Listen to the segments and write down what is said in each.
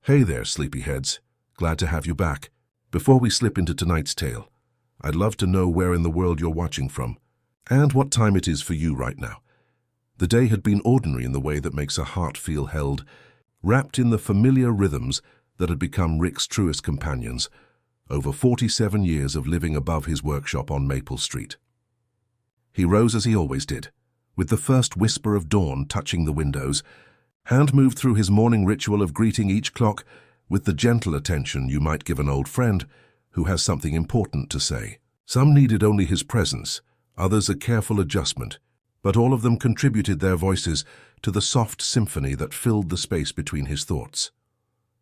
Hey there, sleepyheads. Glad to have you back. Before we slip into tonight's tale, I'd love to know where in the world you're watching from, and what time it is for you right now. The day had been ordinary in the way that makes a heart feel held, wrapped in the familiar rhythms that had become Rick's truest companions, over 47 years of living above his workshop on Maple Street. He rose as he always did, with the first whisper of dawn touching the windows, and moved through his morning ritual of greeting each clock with the gentle attention you might give an old friend who has something important to say. Some needed only his presence, others a careful adjustment, but all of them contributed their voices to the soft symphony that filled the space between his thoughts.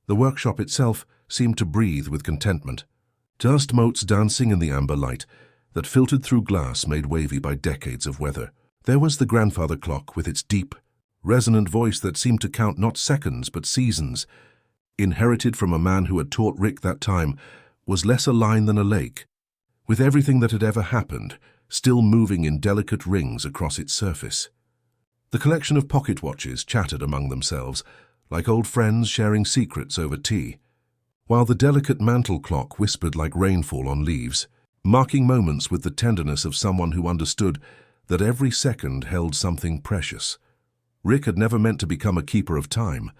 The workshop itself seemed to breathe with contentment, dust motes dancing in the amber light that filtered through glass made wavy by decades of weather. There was the grandfather clock with its deep, resonant voice that seemed to count not seconds but seasons, inherited from a man who had taught Rick that time was less a line than a lake, with everything that had ever happened still moving in delicate rings across its surface. The collection of pocket watches chattered among themselves, like old friends sharing secrets over tea, while the delicate mantel clock whispered like rainfall on leaves, marking moments with the tenderness of someone who understood that every second held something precious. Rick had never meant to become a keeper of time.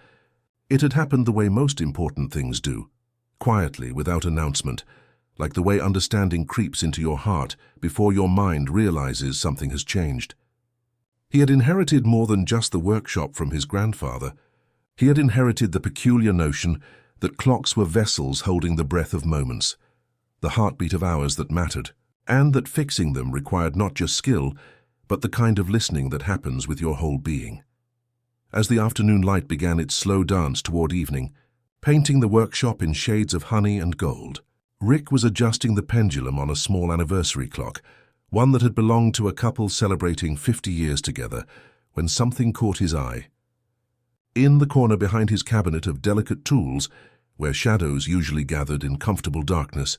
It had happened the way most important things do, quietly, without announcement, like the way understanding creeps into your heart before your mind realizes something has changed. He had inherited more than just the workshop from his grandfather. He had inherited the peculiar notion that clocks were vessels holding the breath of moments, the heartbeat of hours that mattered, and that fixing them required not just skill, but the kind of listening that happens with your whole being. As the afternoon light began its slow dance toward evening, painting the workshop in shades of honey and gold, Rick was adjusting the pendulum on a small anniversary clock, one that had belonged to a couple celebrating 50 years together, when something caught his eye. In the corner behind his cabinet of delicate tools, where shadows usually gathered in comfortable darkness,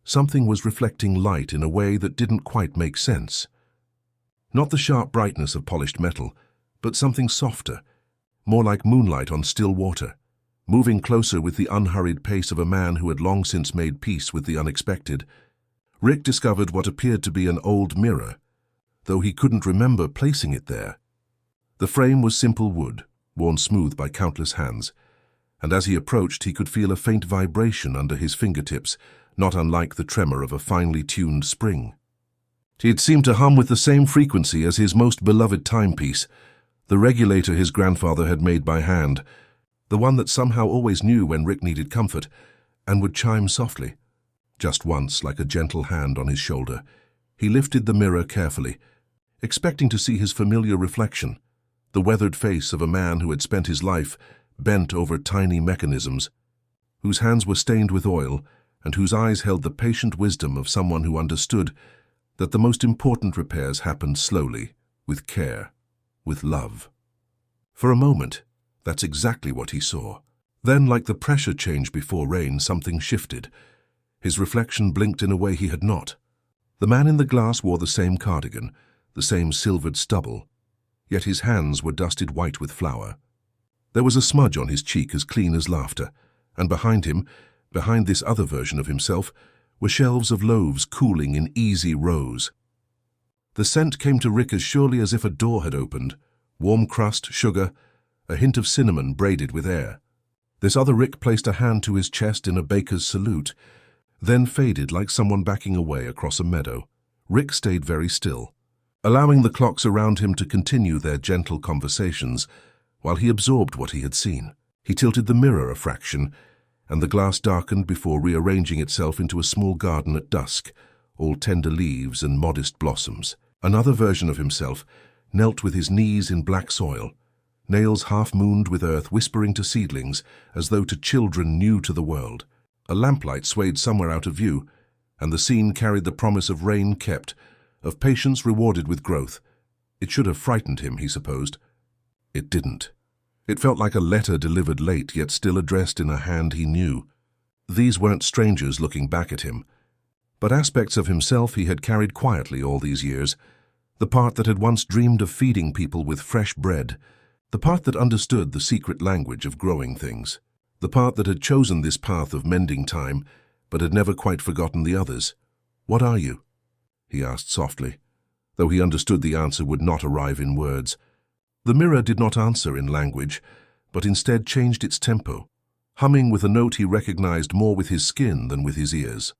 something was reflecting light in a way that didn't quite make sense. Not the sharp brightness of polished metal, but something softer, more like moonlight on still water, moving closer with the unhurried pace of a man who had long since made peace with the unexpected. Rick discovered what appeared to be an old mirror, though he couldn't remember placing it there. The frame was simple wood, worn smooth by countless hands, and as he approached he could feel a faint vibration under his fingertips, not unlike the tremor of a finely tuned spring. It seemed to hum with the same frequency as his most beloved timepiece, the regulator his grandfather had made by hand, the one that somehow always knew when Rick needed comfort, and would chime softly. Just once, like a gentle hand on his shoulder, he lifted the mirror carefully, expecting to see his familiar reflection, the weathered face of a man who had spent his life bent over tiny mechanisms, whose hands were stained with oil, and whose eyes held the patient wisdom of someone who understood that the most important repairs happened slowly, with care, with love. For a moment, that's exactly what he saw. Then, like the pressure change before rain, something shifted. His reflection blinked in a way he had not. The man in the glass wore the same cardigan, the same silvered stubble, yet his hands were dusted white with flour. There was a smudge on his cheek as clean as laughter, and behind him, behind this other version of himself, were shelves of loaves cooling in easy rows. The scent came to Rick as surely as if a door had opened, warm crust, sugar, a hint of cinnamon braided with air. This other Rick placed a hand to his chest in a baker's salute, then faded like someone backing away across a meadow. Rick stayed very still, allowing the clocks around him to continue their gentle conversations while he absorbed what he had seen. He tilted the mirror a fraction, and the glass darkened before rearranging itself into a small garden at dusk, all tender leaves and modest blossoms. Another version of himself knelt with his knees in black soil, nails half-mooned with earth whispering to seedlings as though to children new to the world. A lamplight swayed somewhere out of view, and the scene carried the promise of rain kept, of patience rewarded with growth. It should have frightened him, he supposed. It didn't. It felt like a letter delivered late, yet still addressed in a hand he knew. These weren't strangers looking back at him, but aspects of himself he had carried quietly all these years, the part that had once dreamed of feeding people with fresh bread, the part that understood the secret language of growing things. the part that had chosen this path of mending time, but had never quite forgotten the others. "What are you?" he asked softly, though he understood the answer would not arrive in words. The mirror did not answer in language, but instead changed its tempo, humming with a note he recognized more with his skin than with his ears.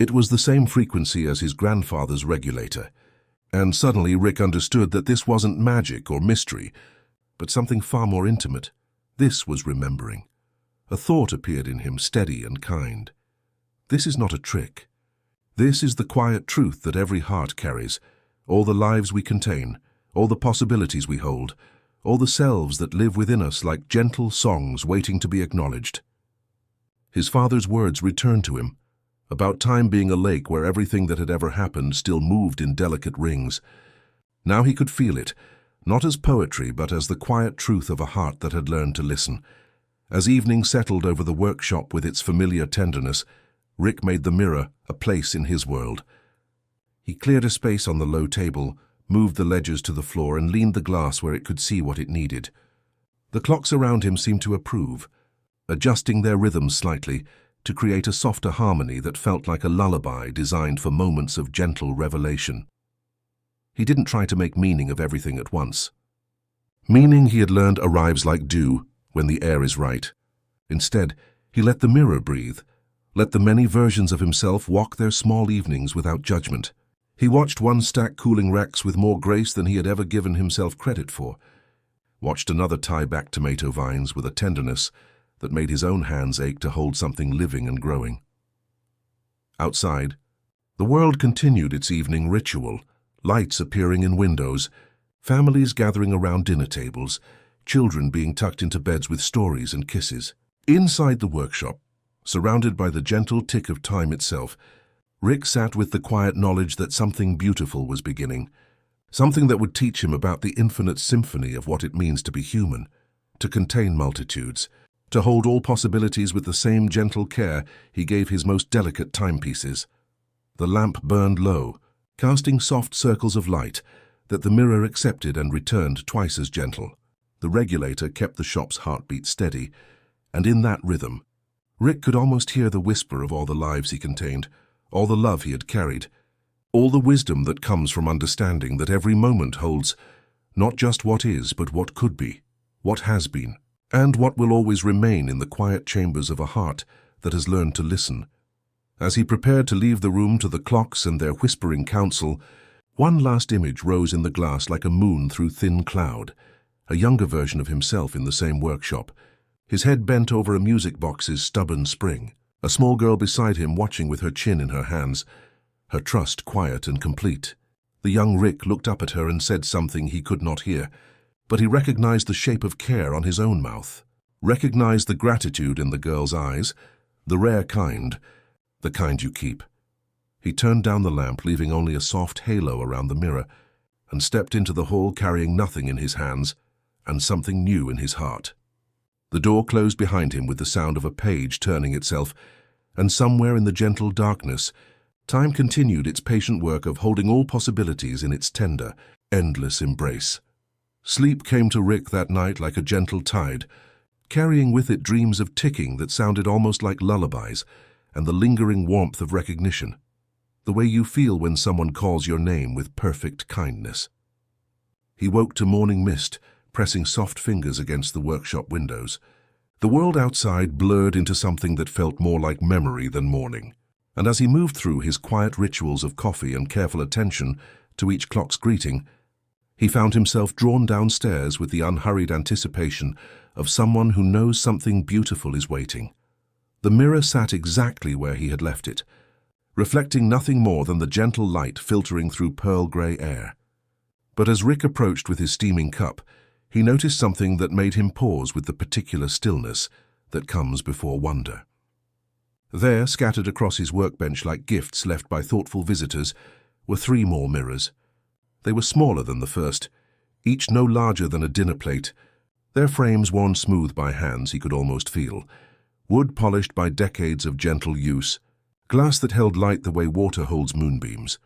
It was the same frequency as his grandfather's regulator, and suddenly Rick understood that this wasn't magic or mystery, but something far more intimate. This was remembering. A thought appeared in him, steady and kind. This is not a trick. This is the quiet truth that every heart carries, all the lives we contain, all the possibilities we hold, all the selves that live within us like gentle songs waiting to be acknowledged. His father's words returned to him, about time being a lake where everything that had ever happened still moved in delicate rings. Now he could feel it, not as poetry but as the quiet truth of a heart that had learned to listen. As evening settled over the workshop with its familiar tenderness, Rick made the mirror a place in his world. He cleared a space on the low table, moved the ledgers to the floor and leaned the glass where it could see what it needed. The clocks around him seemed to approve, adjusting their rhythms slightly to create a softer harmony that felt like a lullaby designed for moments of gentle revelation. He didn't try to make meaning of everything at once. Meaning, he had learned, arrives like dew when the air is right. Instead, he let the mirror breathe, let the many versions of himself walk their small evenings without judgment. He watched one stack cooling wrecks with more grace than he had ever given himself credit for, watched another tie back tomato vines with a tenderness that made his own hands ache to hold something living and growing. Outside, the world continued its evening ritual, lights appearing in windows, families gathering around dinner tables, children being tucked into beds with stories and kisses. Inside the workshop, surrounded by the gentle tick of time itself, Rick sat with the quiet knowledge that something beautiful was beginning, something that would teach him about the infinite symphony of what it means to be human, to contain multitudes, to hold all possibilities with the same gentle care he gave his most delicate timepieces. The lamp burned low, casting soft circles of light that the mirror accepted and returned twice as gentle. The regulator kept the shop's heartbeat steady, and in that rhythm, Rick could almost hear the whisper of all the lives he contained, all the love he had carried, all the wisdom that comes from understanding that every moment holds not just what is, but what could be, what has been, and what will always remain in the quiet chambers of a heart that has learned to listen. As he prepared to leave the room to the clocks and their whispering counsel, one last image rose in the glass like a moon through thin cloud, a younger version of himself in the same workshop, his head bent over a music box's stubborn spring, a small girl beside him watching with her chin in her hands, her trust quiet and complete. The young Rick looked up at her and said something he could not hear, but he recognized the shape of care on his own mouth, recognized the gratitude in the girl's eyes, the rare kind, the kind you keep. He turned down the lamp, leaving only a soft halo around the mirror, and stepped into the hall carrying nothing in his hands and something new in his heart. The door closed behind him with the sound of a page turning itself, and somewhere in the gentle darkness, time continued its patient work of holding all possibilities in its tender, endless embrace. Sleep came to Rick that night like a gentle tide, carrying with it dreams of ticking that sounded almost like lullabies, and the lingering warmth of recognition, the way you feel when someone calls your name with perfect kindness. He woke to morning mist, pressing soft fingers against the workshop windows. The world outside blurred into something that felt more like memory than morning, and as he moved through his quiet rituals of coffee and careful attention to each clock's greeting, he found himself drawn downstairs with the unhurried anticipation of someone who knows something beautiful is waiting. The mirror sat exactly where he had left it, reflecting nothing more than the gentle light filtering through pearl-gray air. But as Rick approached with his steaming cup, he noticed something that made him pause with the particular stillness that comes before wonder. There, scattered across his workbench like gifts left by thoughtful visitors, were 3 more mirrors. They were smaller than the first, each no larger than a dinner plate, their frames worn smooth by hands he could almost feel, wood polished by decades of gentle use, glass that held light the way water holds moonbeams.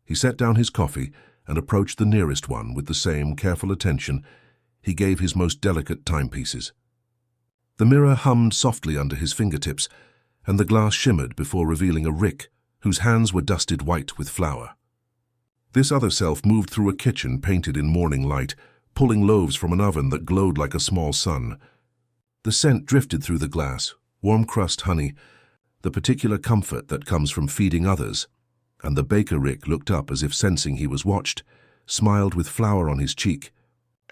He set down his coffee and approached the nearest one with the same careful attention he gave his most delicate timepieces. The mirror hummed softly under his fingertips, and the glass shimmered before revealing a Rick whose hands were dusted white with flour. This other self moved through a kitchen painted in morning light, pulling loaves from an oven that glowed like a small sun. The scent drifted through the glass, warm crust honey, the particular comfort that comes from feeding others, and the baker Rick looked up as if sensing he was watched, smiled with flour on his cheek,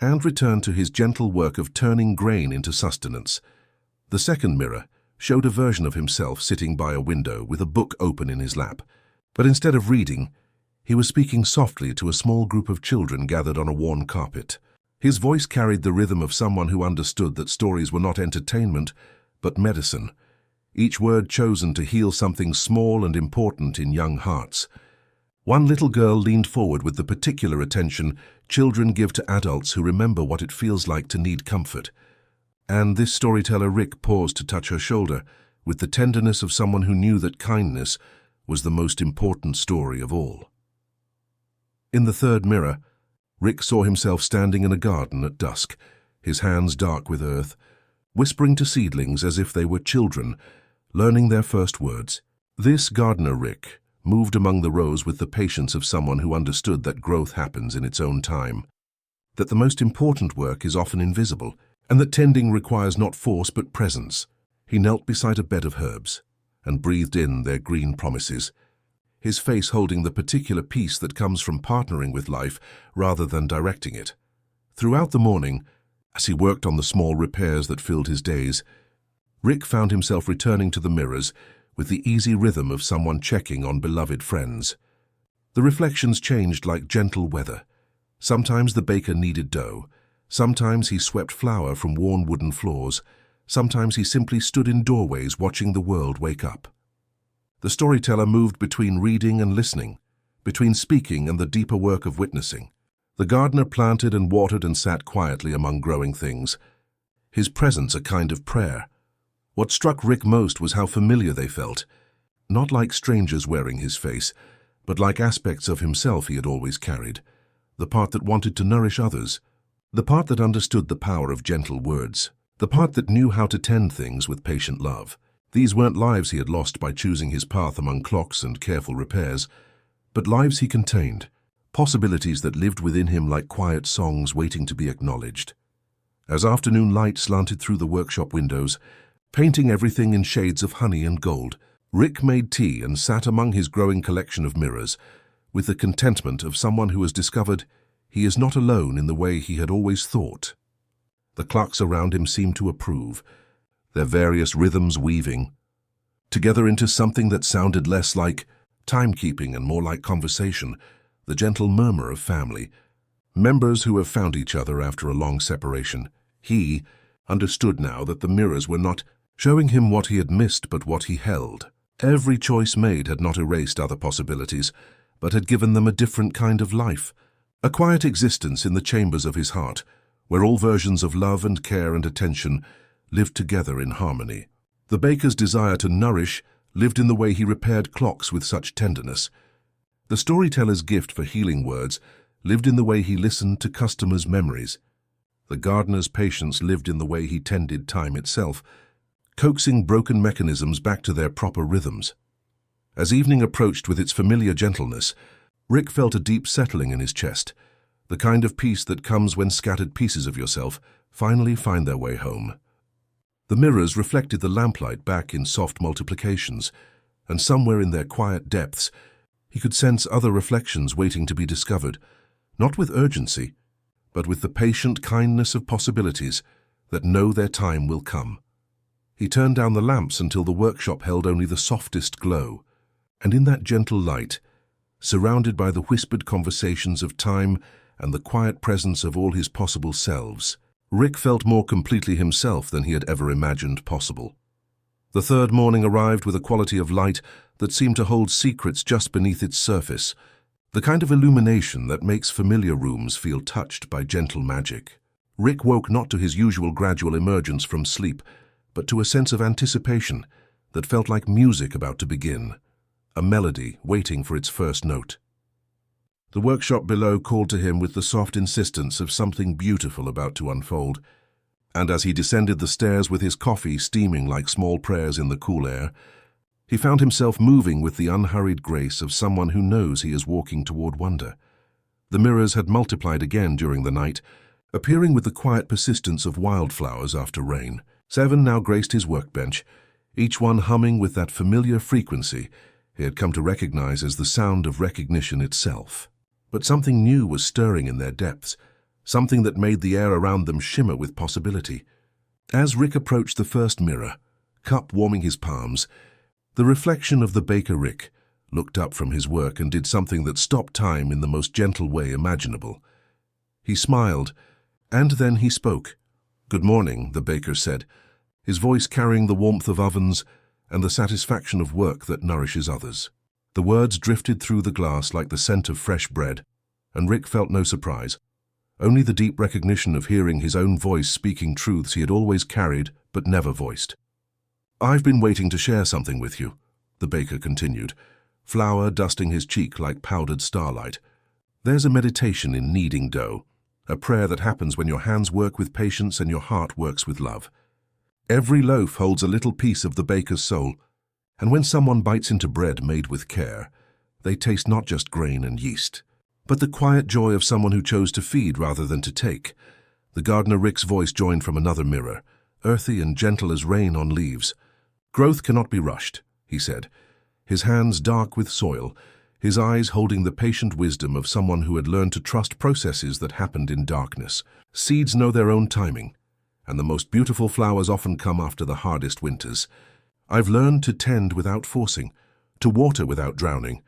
and returned to his gentle work of turning grain into sustenance. The second mirror showed a version of himself sitting by a window with a book open in his lap, but instead of reading, he was speaking softly to a small group of children gathered on a worn carpet. His voice carried the rhythm of someone who understood that stories were not entertainment, but medicine, each word chosen to heal something small and important in young hearts. One little girl leaned forward with the particular attention children give to adults who remember what it feels like to need comfort. And this storyteller Rick paused to touch her shoulder with the tenderness of someone who knew that kindness was the most important story of all. In the third mirror, Rick saw himself standing in a garden at dusk, his hands dark with earth, whispering to seedlings as if they were children, learning their first words. This gardener Rick moved among the rows with the patience of someone who understood that growth happens in its own time, that the most important work is often invisible, and that tending requires not force but presence. He knelt beside a bed of herbs and breathed in their green promises, his face holding the particular peace that comes from partnering with life rather than directing it. Throughout the morning, as he worked on the small repairs that filled his days, Rick found himself returning to the mirrors with the easy rhythm of someone checking on beloved friends. The reflections changed like gentle weather. Sometimes the baker kneaded dough, sometimes he swept flour from worn wooden floors, sometimes he simply stood in doorways watching the world wake up. The storyteller moved between reading and listening, between speaking and the deeper work of witnessing. The gardener planted and watered and sat quietly among growing things, his presence a kind of prayer. What struck Rick most was how familiar they felt, not like strangers wearing his face, but like aspects of himself he had always carried, the part that wanted to nourish others, the part that understood the power of gentle words, the part that knew how to tend things with patient love. These weren't lives he had lost by choosing his path among clocks and careful repairs, but lives he contained, possibilities that lived within him like quiet songs waiting to be acknowledged. As afternoon light slanted through the workshop windows, painting everything in shades of honey and gold, Rick made tea and sat among his growing collection of mirrors, with the contentment of someone who has discovered he is not alone in the way he had always thought. The clocks around him seemed to approve, their various rhythms weaving together into something that sounded less like timekeeping and more like conversation, the gentle murmur of family, members who have found each other after a long separation. He understood now that the mirrors were not showing him what he had missed but what he held. Every choice made had not erased other possibilities, but had given them a different kind of life, a quiet existence in the chambers of his heart, where all versions of love and care and attention lived together in harmony. The baker's desire to nourish lived in the way he repaired clocks with such tenderness. The storyteller's gift for healing words lived in the way he listened to customers' memories. The gardener's patience lived in the way he tended time itself, coaxing broken mechanisms back to their proper rhythms. As evening approached with its familiar gentleness, Rick felt a deep settling in his chest, the kind of peace that comes when scattered pieces of yourself finally find their way home. The mirrors reflected the lamplight back in soft multiplications, and somewhere in their quiet depths, he could sense other reflections waiting to be discovered, not with urgency, but with the patient kindness of possibilities that know their time will come. He turned down the lamps until the workshop held only the softest glow, and in that gentle light, surrounded by the whispered conversations of time and the quiet presence of all his possible selves, Rick felt more completely himself than he had ever imagined possible. The third morning arrived with a quality of light that seemed to hold secrets just beneath its surface, the kind of illumination that makes familiar rooms feel touched by gentle magic. Rick woke not to his usual gradual emergence from sleep, but to a sense of anticipation that felt like music about to begin, a melody waiting for its first note. The workshop below called to him with the soft insistence of something beautiful about to unfold. And as he descended the stairs with his coffee steaming like small prayers in the cool air, he found himself moving with the unhurried grace of someone who knows he is walking toward wonder. The mirrors had multiplied again during the night, appearing with the quiet persistence of wildflowers after rain. 7 now graced his workbench, each one humming with that familiar frequency he had come to recognize as the sound of recognition itself. But something new was stirring in their depths, something that made the air around them shimmer with possibility. As Rick approached the first mirror, cup warming his palms, the reflection of the baker Rick looked up from his work and did something that stopped time in the most gentle way imaginable. He smiled, and then he spoke. "Good morning," the baker said, his voice carrying the warmth of ovens and the satisfaction of work that nourishes others. The words drifted through the glass like the scent of fresh bread, and Rick felt no surprise, only the deep recognition of hearing his own voice speaking truths he had always carried but never voiced. "I've been waiting to share something with you," the baker continued, flour dusting his cheek like powdered starlight. "There's a meditation in kneading dough, a prayer that happens when your hands work with patience and your heart works with love. Every loaf holds a little piece of the baker's soul, and when someone bites into bread made with care, they taste not just grain and yeast, but the quiet joy of someone who chose to feed rather than to take." The gardener Rick's voice joined from another mirror, earthy and gentle as rain on leaves. "Growth cannot be rushed," he said, his hands dark with soil, his eyes holding the patient wisdom of someone who had learned to trust processes that happened in darkness. "Seeds know their own timing, and the most beautiful flowers often come after the hardest winters. I've learned to tend without forcing, to water without drowning,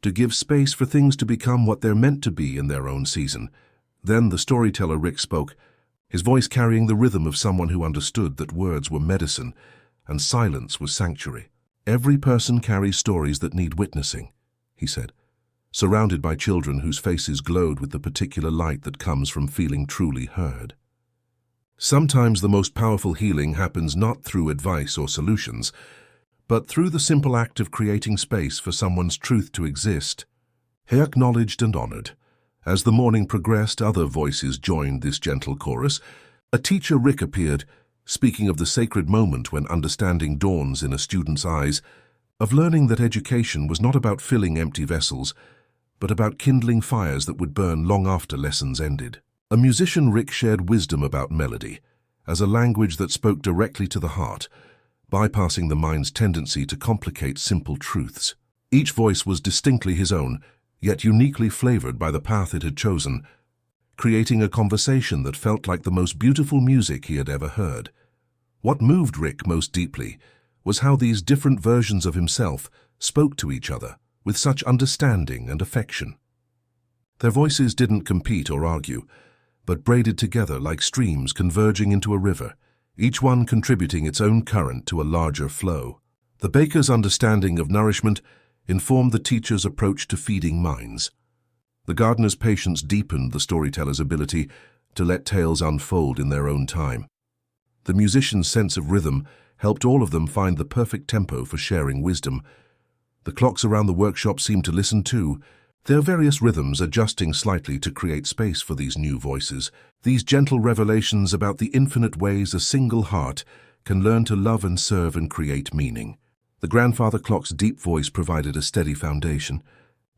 to give space for things to become what they're meant to be in their own season." Then the storyteller Rick spoke, his voice carrying the rhythm of someone who understood that words were medicine and silence was sanctuary. "Every person carries stories that need witnessing," he said, surrounded by children whose faces glowed with the particular light that comes from feeling truly heard. Sometimes the most powerful healing happens not through advice or solutions, but through the simple act of creating space for someone's truth to exist. He acknowledged and honored. As the morning progressed, other voices joined this gentle chorus. A teacher Rick appeared, speaking of the sacred moment when understanding dawns in a student's eyes, of learning that education was not about filling empty vessels, but about kindling fires that would burn long after lessons ended. A musician Rick shared wisdom about melody, as a language that spoke directly to the heart, bypassing the mind's tendency to complicate simple truths. Each voice was distinctly his own, yet uniquely flavored by the path it had chosen, creating a conversation that felt like the most beautiful music he had ever heard. What moved Rick most deeply was how these different versions of himself spoke to each other with such understanding and affection. Their voices didn't compete or argue, but braided together like streams converging into a river, each one contributing its own current to a larger flow. The baker's understanding of nourishment informed the teacher's approach to feeding minds. The gardener's patience deepened the storyteller's ability to let tales unfold in their own time. The musician's sense of rhythm helped all of them find the perfect tempo for sharing wisdom. The clocks around the workshop seemed to listen too, their various rhythms adjusting slightly to create space for these new voices, these gentle revelations about the infinite ways a single heart can learn to love and serve and create meaning. The grandfather clock's deep voice provided a steady foundation,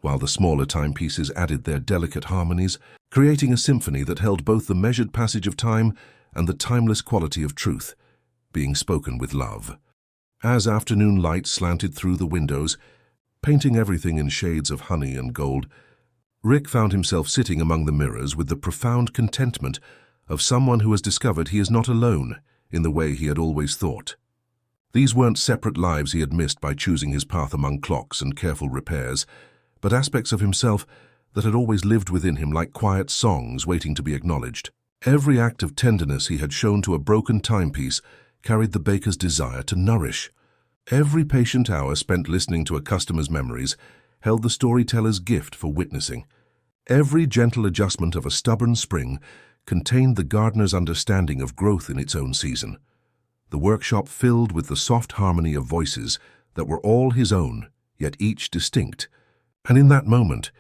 while the smaller timepieces added their delicate harmonies, creating a symphony that held both the measured passage of time and the timeless quality of truth, being spoken with love. As afternoon light slanted through the windows, painting everything in shades of honey and gold, Rick found himself sitting among the mirrors with the profound contentment of someone who has discovered he is not alone in the way he had always thought. These weren't separate lives he had missed by choosing his path among clocks and careful repairs, but aspects of himself that had always lived within him like quiet songs waiting to be acknowledged. Every act of tenderness he had shown to a broken timepiece carried the baker's desire to nourish. Every patient hour spent listening to a customer's memories held the storyteller's gift for witnessing. Every gentle adjustment of a stubborn spring contained the gardener's understanding of growth in its own season. The workshop filled with the soft harmony of voices that were all his own, yet each distinct. And in that moment,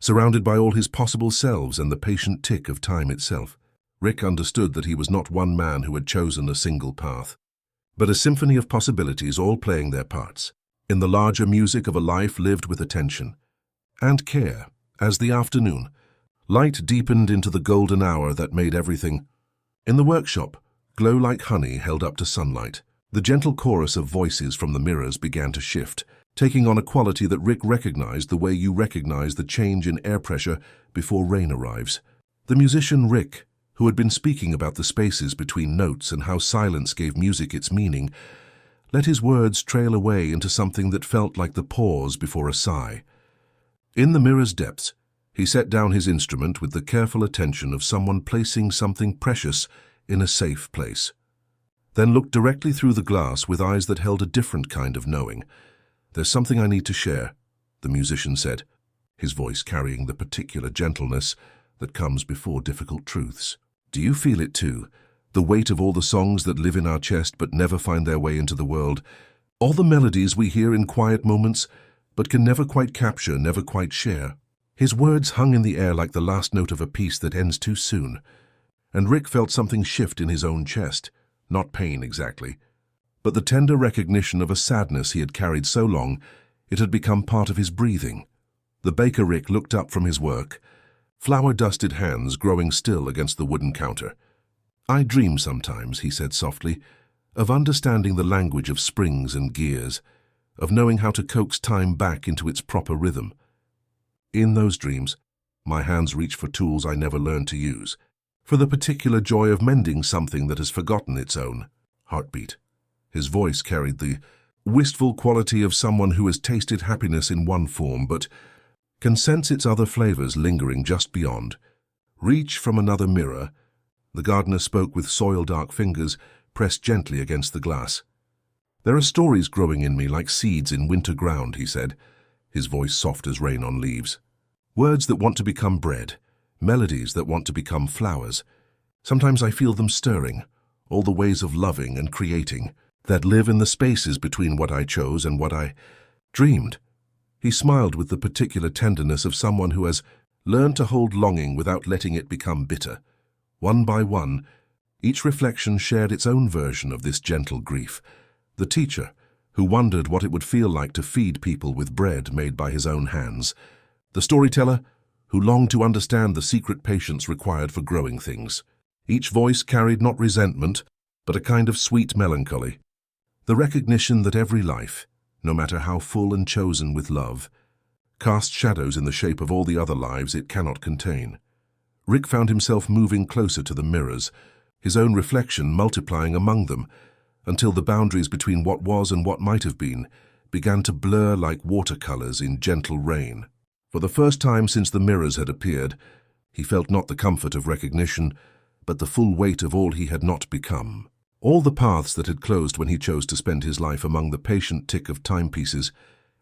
surrounded by all his possible selves and the patient tick of time itself, Rick understood that he was not one man who had chosen a single path, but a symphony of possibilities all playing their parts, in the larger music of a life lived with attention and care. As the afternoon, light deepened into the golden hour that made everything. In the workshop, glow like honey held up to sunlight. The gentle chorus of voices from the mirrors began to shift, taking on a quality that Rick recognized the way you recognize the change in air pressure before rain arrives. The musician Rick, who had been speaking about the spaces between notes and how silence gave music its meaning, let his words trail away into something that felt like the pause before a sigh. In the mirror's depths, he set down his instrument with the careful attention of someone placing something precious in a safe place. Then looked directly through the glass with eyes that held a different kind of knowing. "There's something I need to share," the musician said, his voice carrying the particular gentleness that comes before difficult truths. "Do you feel it too? The weight of all the songs that live in our chest but never find their way into the world? All the melodies we hear in quiet moments but can never quite capture, never quite share?" His words hung in the air like the last note of a piece that ends too soon, and Rick felt something shift in his own chest. Not pain exactly, but the tender recognition of a sadness he had carried so long it had become part of his breathing. The baker Rick looked up from his work, flour-dusted hands growing still against the wooden counter. "I dream sometimes," he said softly, "of understanding the language of springs and gears, of knowing how to coax time back into its proper rhythm. In those dreams, my hands reach for tools I never learned to use, for the particular joy of mending something that has forgotten its own heartbeat." His voice carried the wistful quality of someone who has tasted happiness in one form but can sense its other flavors lingering just beyond. "Reach from another mirror," the gardener spoke with soil-dark fingers pressed gently against the glass. "There are stories growing in me like seeds in winter ground," he said, his voice soft as rain on leaves. "Words that want to become bread, melodies that want to become flowers. Sometimes I feel them stirring, all the ways of loving and creating that live in the spaces between what I chose and what I dreamed." He smiled with the particular tenderness of someone who has learned to hold longing without letting it become bitter. One by one, each reflection shared its own version of this gentle grief. The teacher, who wondered what it would feel like to feed people with bread made by his own hands. The storyteller, who longed to understand the secret patience required for growing things. Each voice carried not resentment, but a kind of sweet melancholy. The recognition that every life, no matter how full and chosen with love, casts shadows in the shape of all the other lives it cannot contain. Rick found himself moving closer to the mirrors, his own reflection multiplying among them, until the boundaries between what was and what might have been began to blur like watercolors in gentle rain. For the first time since the mirrors had appeared, he felt not the comfort of recognition, but the full weight of all he had not become. All the paths that had closed when he chose to spend his life among the patient tick of timepieces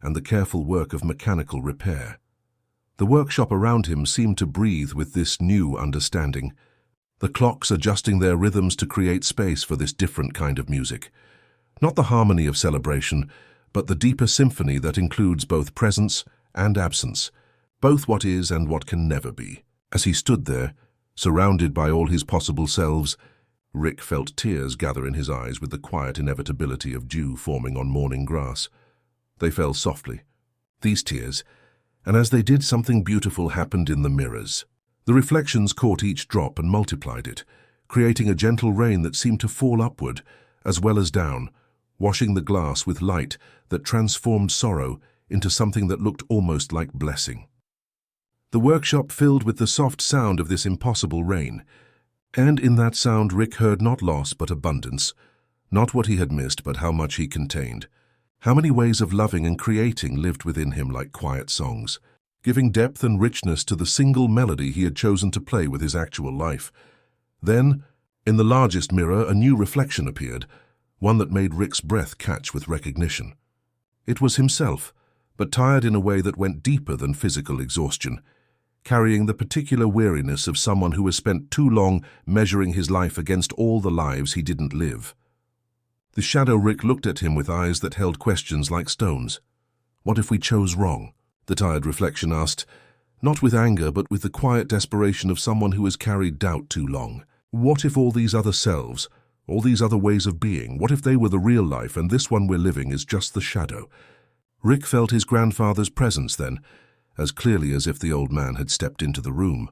and the careful work of mechanical repair. The workshop around him seemed to breathe with this new understanding, the clocks adjusting their rhythms to create space for this different kind of music. Not the harmony of celebration, but the deeper symphony that includes both presence and absence, both what is and what can never be. As he stood there, surrounded by all his possible selves, Rick felt tears gather in his eyes with the quiet inevitability of dew forming on morning grass. They fell softly, these tears, and as they did, something beautiful happened in the mirrors. The reflections caught each drop and multiplied it, creating a gentle rain that seemed to fall upward as well as down, washing the glass with light that transformed sorrow into something that looked almost like blessing. The workshop filled with the soft sound of this impossible rain, and in that sound Rick heard not loss but abundance, not what he had missed but how much he contained. How many ways of loving and creating lived within him like quiet songs, giving depth and richness to the single melody he had chosen to play with his actual life. Then, in the largest mirror, a new reflection appeared, one that made Rick's breath catch with recognition. It was himself, but tired in a way that went deeper than physical exhaustion, carrying the particular weariness of someone who has spent too long measuring his life against all the lives he didn't live. The shadow Rick looked at him with eyes that held questions like stones. What if we chose wrong? The tired reflection asked, not with anger but with the quiet desperation of someone who has carried doubt too long. What if all these other selves, all these other ways of being, what if they were the real life and this one we're living is just the shadow? Rick felt his grandfather's presence then, as clearly as if the old man had stepped into the room.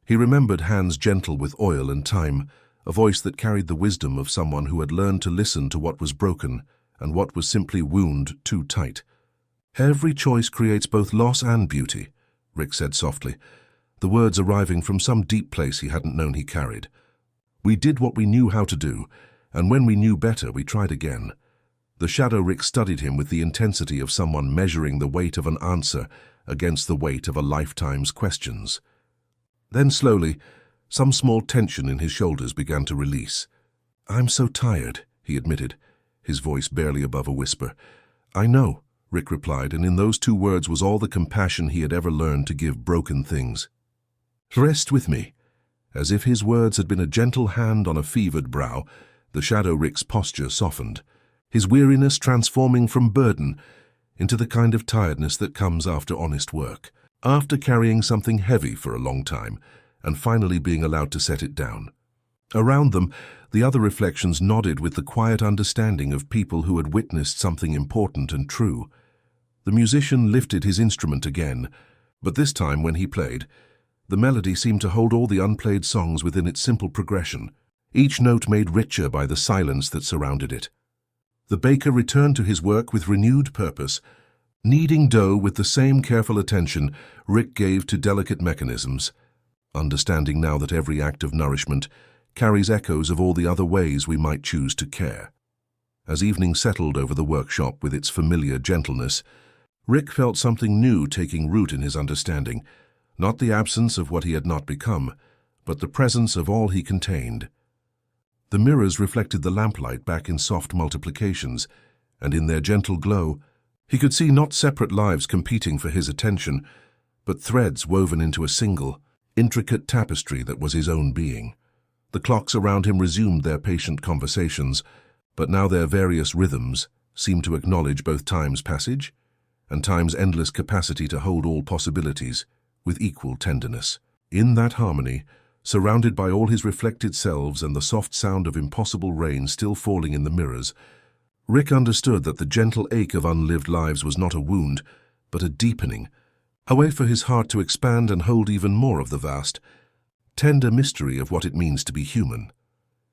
He remembered hands gentle with oil and thyme, a voice that carried the wisdom of someone who had learned to listen to what was broken and what was simply wound too tight. "Every choice creates both loss and beauty," Rick said softly, the words arriving from some deep place he hadn't known he carried. "We did what we knew how to do, and when we knew better, we tried again." The shadow Rick studied him with the intensity of someone measuring the weight of an answer against the weight of a lifetime's questions. Then slowly, some small tension in his shoulders began to release. "I'm so tired," he admitted, his voice barely above a whisper. "I know," Rick replied, and in those two words was all the compassion he had ever learned to give broken things. "Rest with me." As if his words had been a gentle hand on a fevered brow, the shadow Rick's posture softened, his weariness transforming from burden into the kind of tiredness that comes after honest work, after carrying something heavy for a long time, and finally being allowed to set it down. Around them, the other reflections nodded with the quiet understanding of people who had witnessed something important and true. The musician lifted his instrument again, but this time when he played, the melody seemed to hold all the unplayed songs within its simple progression, each note made richer by the silence that surrounded it. The baker returned to his work with renewed purpose, kneading dough with the same careful attention Rick gave to delicate mechanisms, understanding now that every act of nourishment carries echoes of all the other ways we might choose to care. As evening settled over the workshop with its familiar gentleness, Rick felt something new taking root in his understanding, not the absence of what he had not become, but the presence of all he contained. The mirrors reflected the lamplight back in soft multiplications, and in their gentle glow, he could see not separate lives competing for his attention, but threads woven into a single, intricate tapestry that was his own being. The clocks around him resumed their patient conversations, but now their various rhythms seemed to acknowledge both time's passage and time's endless capacity to hold all possibilities with equal tenderness. In that harmony, surrounded by all his reflected selves and the soft sound of impossible rain still falling in the mirrors, Rick understood that the gentle ache of unlived lives was not a wound, but a deepening, a way for his heart to expand and hold even more of the vast, tender mystery of what it means to be human.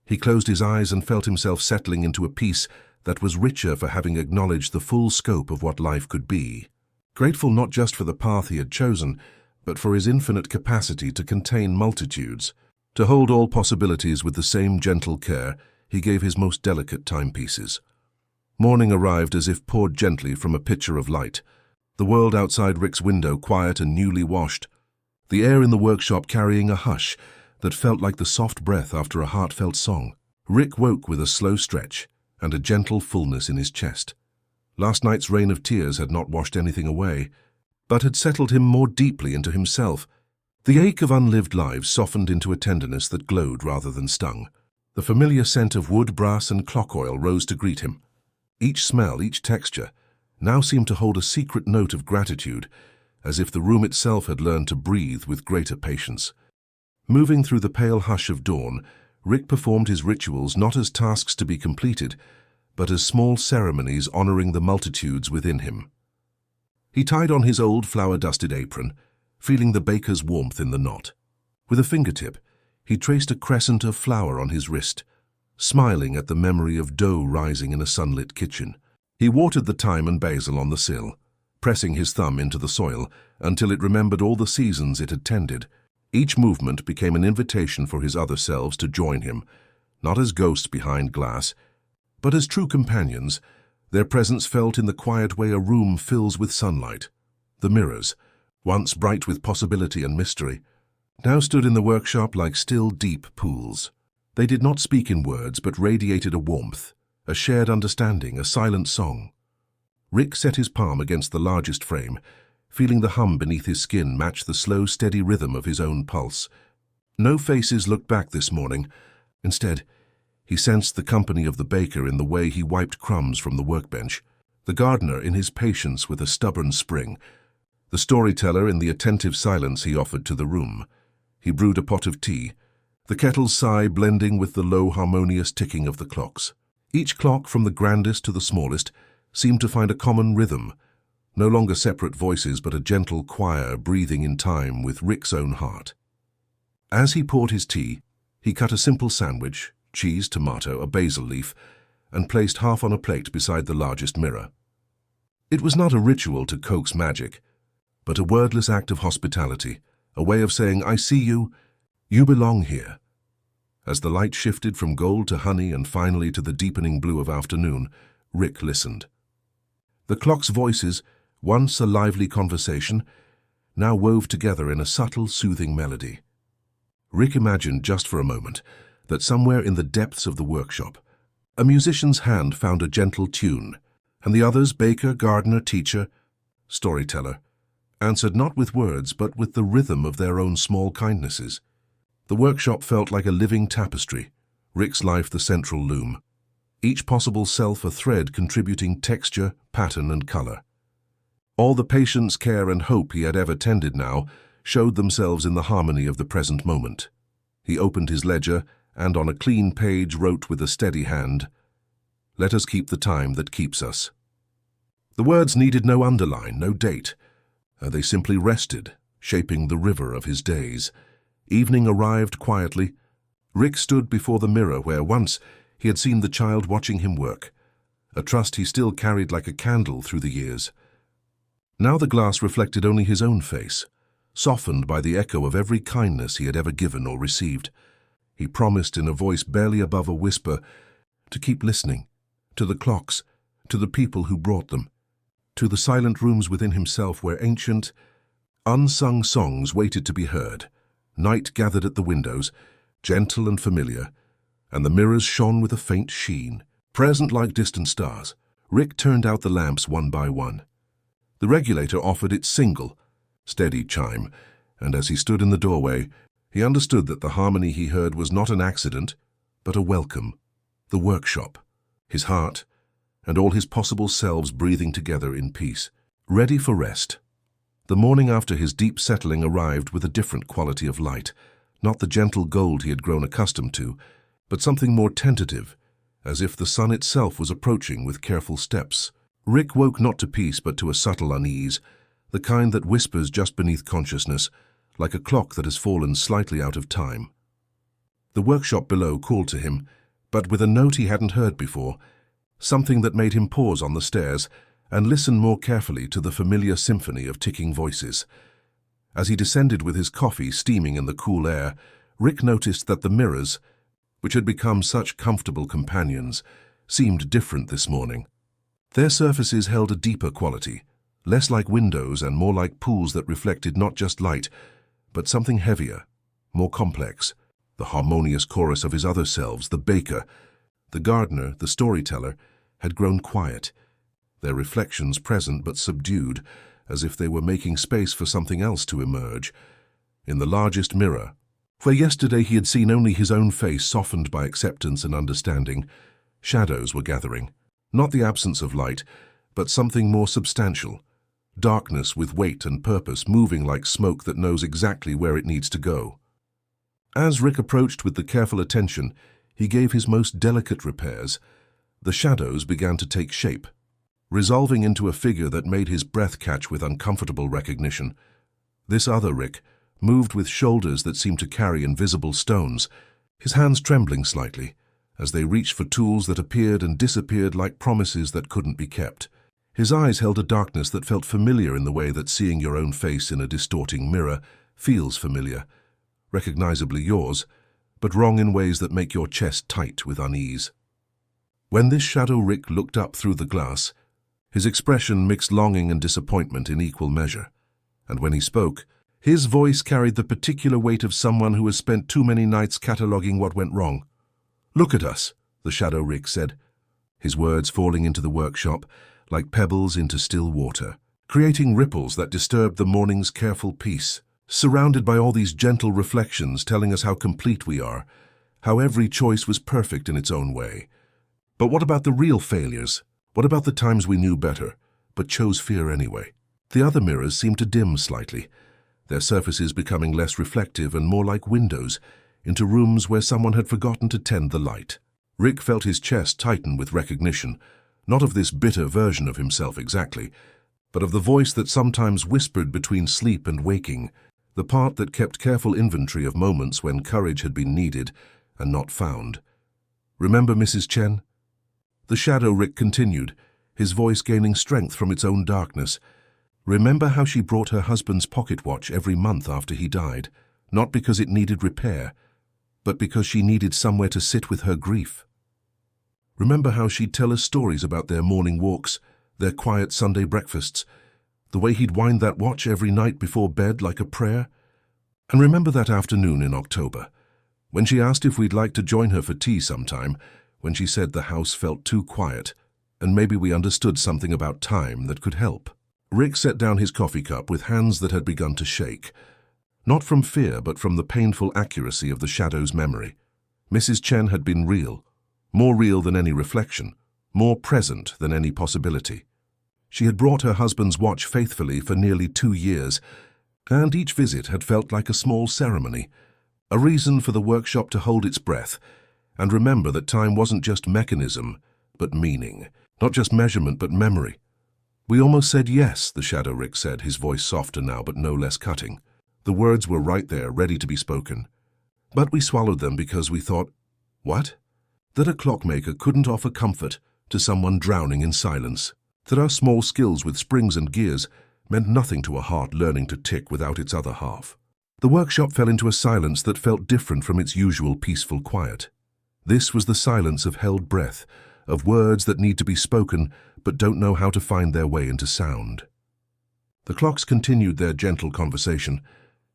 He closed his eyes and felt himself settling into a peace that was richer for having acknowledged the full scope of what life could be. Grateful not just for the path he had chosen, but for his infinite capacity to contain multitudes, to hold all possibilities with the same gentle care he gave his most delicate timepieces. Morning arrived as if poured gently from a pitcher of light, the world outside Rick's window quiet and newly washed, the air in the workshop carrying a hush that felt like the soft breath after a heartfelt song. Rick woke with a slow stretch and a gentle fullness in his chest. Last night's rain of tears had not washed anything away, but had settled him more deeply into himself. The ache of unlived lives softened into a tenderness that glowed rather than stung. The familiar scent of wood, brass, and clock oil rose to greet him. Each smell, each texture, now seemed to hold a secret note of gratitude, as if the room itself had learned to breathe with greater patience. Moving through the pale hush of dawn, Rick performed his rituals not as tasks to be completed, but as small ceremonies honoring the multitudes within him. He tied on his old flour-dusted apron, feeling the baker's warmth in the knot. With a fingertip, he traced a crescent of flour on his wrist, smiling at the memory of dough rising in a sunlit kitchen. He watered the thyme and basil on the sill, pressing his thumb into the soil until it remembered all the seasons it had tended. Each movement became an invitation for his other selves to join him, not as ghosts behind glass, but as true companions, their presence felt in the quiet way a room fills with sunlight. The mirrors, once bright with possibility and mystery, now stood in the workshop like still, deep pools. They did not speak in words, but radiated a warmth, a shared understanding, a silent song. Rick set his palm against the largest frame, feeling the hum beneath his skin match the slow, steady rhythm of his own pulse. No faces looked back this morning. Instead, he sensed the company of the baker in the way he wiped crumbs from the workbench, the gardener in his patience with a stubborn spring, the storyteller in the attentive silence he offered to the room. He brewed a pot of tea, the kettle's sigh blending with the low harmonious ticking of the clocks. Each clock, from the grandest to the smallest, seemed to find a common rhythm, no longer separate voices but a gentle choir breathing in time with Rick's own heart. As he poured his tea, he cut a simple sandwich, cheese, tomato, a basil leaf, and placed half on a plate beside the largest mirror. It was not a ritual to coax magic, but a wordless act of hospitality, a way of saying, "I see you, you belong here." As the light shifted from gold to honey and finally to the deepening blue of afternoon, Rick listened. The clock's voices, once a lively conversation, now wove together in a subtle, soothing melody. Rick imagined just for a moment that somewhere in the depths of the workshop, a musician's hand found a gentle tune, and the others, baker, gardener, teacher, storyteller, answered not with words but with the rhythm of their own small kindnesses. The workshop felt like a living tapestry, Rick's life the central loom, each possible self a thread contributing texture, pattern, and color. All the patience, care, and hope he had ever tended now showed themselves in the harmony of the present moment. He opened his ledger and on a clean page wrote with a steady hand, "Let us keep the time that keeps us." The words needed no underline, no date. They simply rested, shaping the river of his days. Evening arrived quietly. Rick stood before the mirror where once he had seen the child watching him work, a trust he still carried like a candle through the years. Now the glass reflected only his own face, softened by the echo of every kindness he had ever given or received. He promised in a voice barely above a whisper to keep listening, to the clocks, to the people who brought them, to the silent rooms within himself where ancient, unsung songs waited to be heard. Night gathered at the windows, gentle and familiar, and the mirrors shone with a faint sheen. Present like distant stars, Rick turned out the lamps one by one. The regulator offered its single, steady chime, and as he stood in the doorway, he understood that the harmony he heard was not an accident, but a welcome. The workshop, his heart, and all his possible selves breathing together in peace, ready for rest. The morning after his deep settling arrived with a different quality of light, not the gentle gold he had grown accustomed to, but something more tentative, as if the sun itself was approaching with careful steps. Rick woke not to peace but to a subtle unease, the kind that whispers just beneath consciousness, like a clock that has fallen slightly out of time. The workshop below called to him, but with a note he hadn't heard before, something that made him pause on the stairs and listen more carefully to the familiar symphony of ticking voices. As he descended with his coffee steaming in the cool air, Rick noticed that the mirrors, which had become such comfortable companions, seemed different this morning. Their surfaces held a deeper quality, less like windows and more like pools that reflected not just light, but something heavier, more complex, the harmonious chorus of his other selves, the baker, the gardener, the storyteller, had grown quiet, their reflections present but subdued, as if they were making space for something else to emerge. In the largest mirror, where yesterday he had seen only his own face softened by acceptance and understanding, shadows were gathering, not the absence of light, but something more substantial, darkness with weight and purpose moving like smoke that knows exactly where it needs to go. As Rick approached with the careful attention he gave his most delicate repairs, the shadows began to take shape, resolving into a figure that made his breath catch with uncomfortable recognition. This other Rick moved with shoulders that seemed to carry invisible stones, his hands trembling slightly, as they reached for tools that appeared and disappeared like promises that couldn't be kept. His eyes held a darkness that felt familiar in the way that seeing your own face in a distorting mirror feels familiar, recognizably yours, but wrong in ways that make your chest tight with unease. When this shadow Rick looked up through the glass, his expression mixed longing and disappointment in equal measure, and when he spoke, his voice carried the particular weight of someone who has spent too many nights cataloging what went wrong. "Look at us," the shadow Rick said, his words falling into the workshop like pebbles into still water, creating ripples that disturbed the morning's careful peace, surrounded by all these gentle reflections telling us how complete we are, how every choice was perfect in its own way. But what about the real failures? What about the times we knew better, but chose fear anyway? The other mirrors seemed to dim slightly, their surfaces becoming less reflective and more like windows, into rooms where someone had forgotten to tend the light. Rick felt his chest tighten with recognition, not of this bitter version of himself exactly, but of the voice that sometimes whispered between sleep and waking, the part that kept careful inventory of moments when courage had been needed and not found. "Remember Mrs. Chen?" The shadow Rick continued, his voice gaining strength from its own darkness. "Remember how she brought her husband's pocket watch every month after he died, not because it needed repair, but because she needed somewhere to sit with her grief? Remember how she'd tell us stories about their morning walks, their quiet Sunday breakfasts, the way he'd wind that watch every night before bed like a prayer? And remember that afternoon in October, when she asked if we'd like to join her for tea sometime, when she said the house felt too quiet, and maybe we understood something about time that could help?" Rick set down his coffee cup with hands that had begun to shake, not from fear but from the painful accuracy of the shadow's memory. Mrs. Chen had been real, more real than any reflection, more present than any possibility. She had brought her husband's watch faithfully for nearly 2 years, and each visit had felt like a small ceremony, a reason for the workshop to hold its breath and remember that time wasn't just mechanism, but meaning, not just measurement, but memory. "We almost said yes," the shadow Rick said, his voice softer now but no less cutting. The words were right there, ready to be spoken. "But we swallowed them because we thought," what? "That a clockmaker couldn't offer comfort to someone drowning in silence. That our small skills with springs and gears meant nothing to a heart learning to tick without its other half." The workshop fell into a silence that felt different from its usual peaceful quiet. This was the silence of held breath, of words that need to be spoken but don't know how to find their way into sound. The clocks continued their gentle conversation,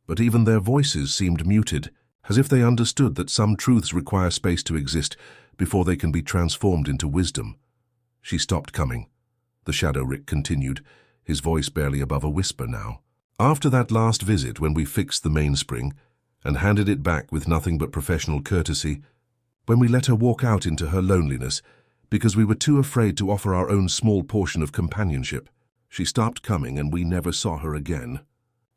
but even their voices seemed muted, as if they understood that some truths require space to exist before they can be transformed into wisdom. "She stopped coming," the shadow Rick continued, his voice barely above a whisper now. "After that last visit when we fixed the mainspring and handed it back with nothing but professional courtesy, when we let her walk out into her loneliness because we were too afraid to offer our own small portion of companionship, she stopped coming and we never saw her again.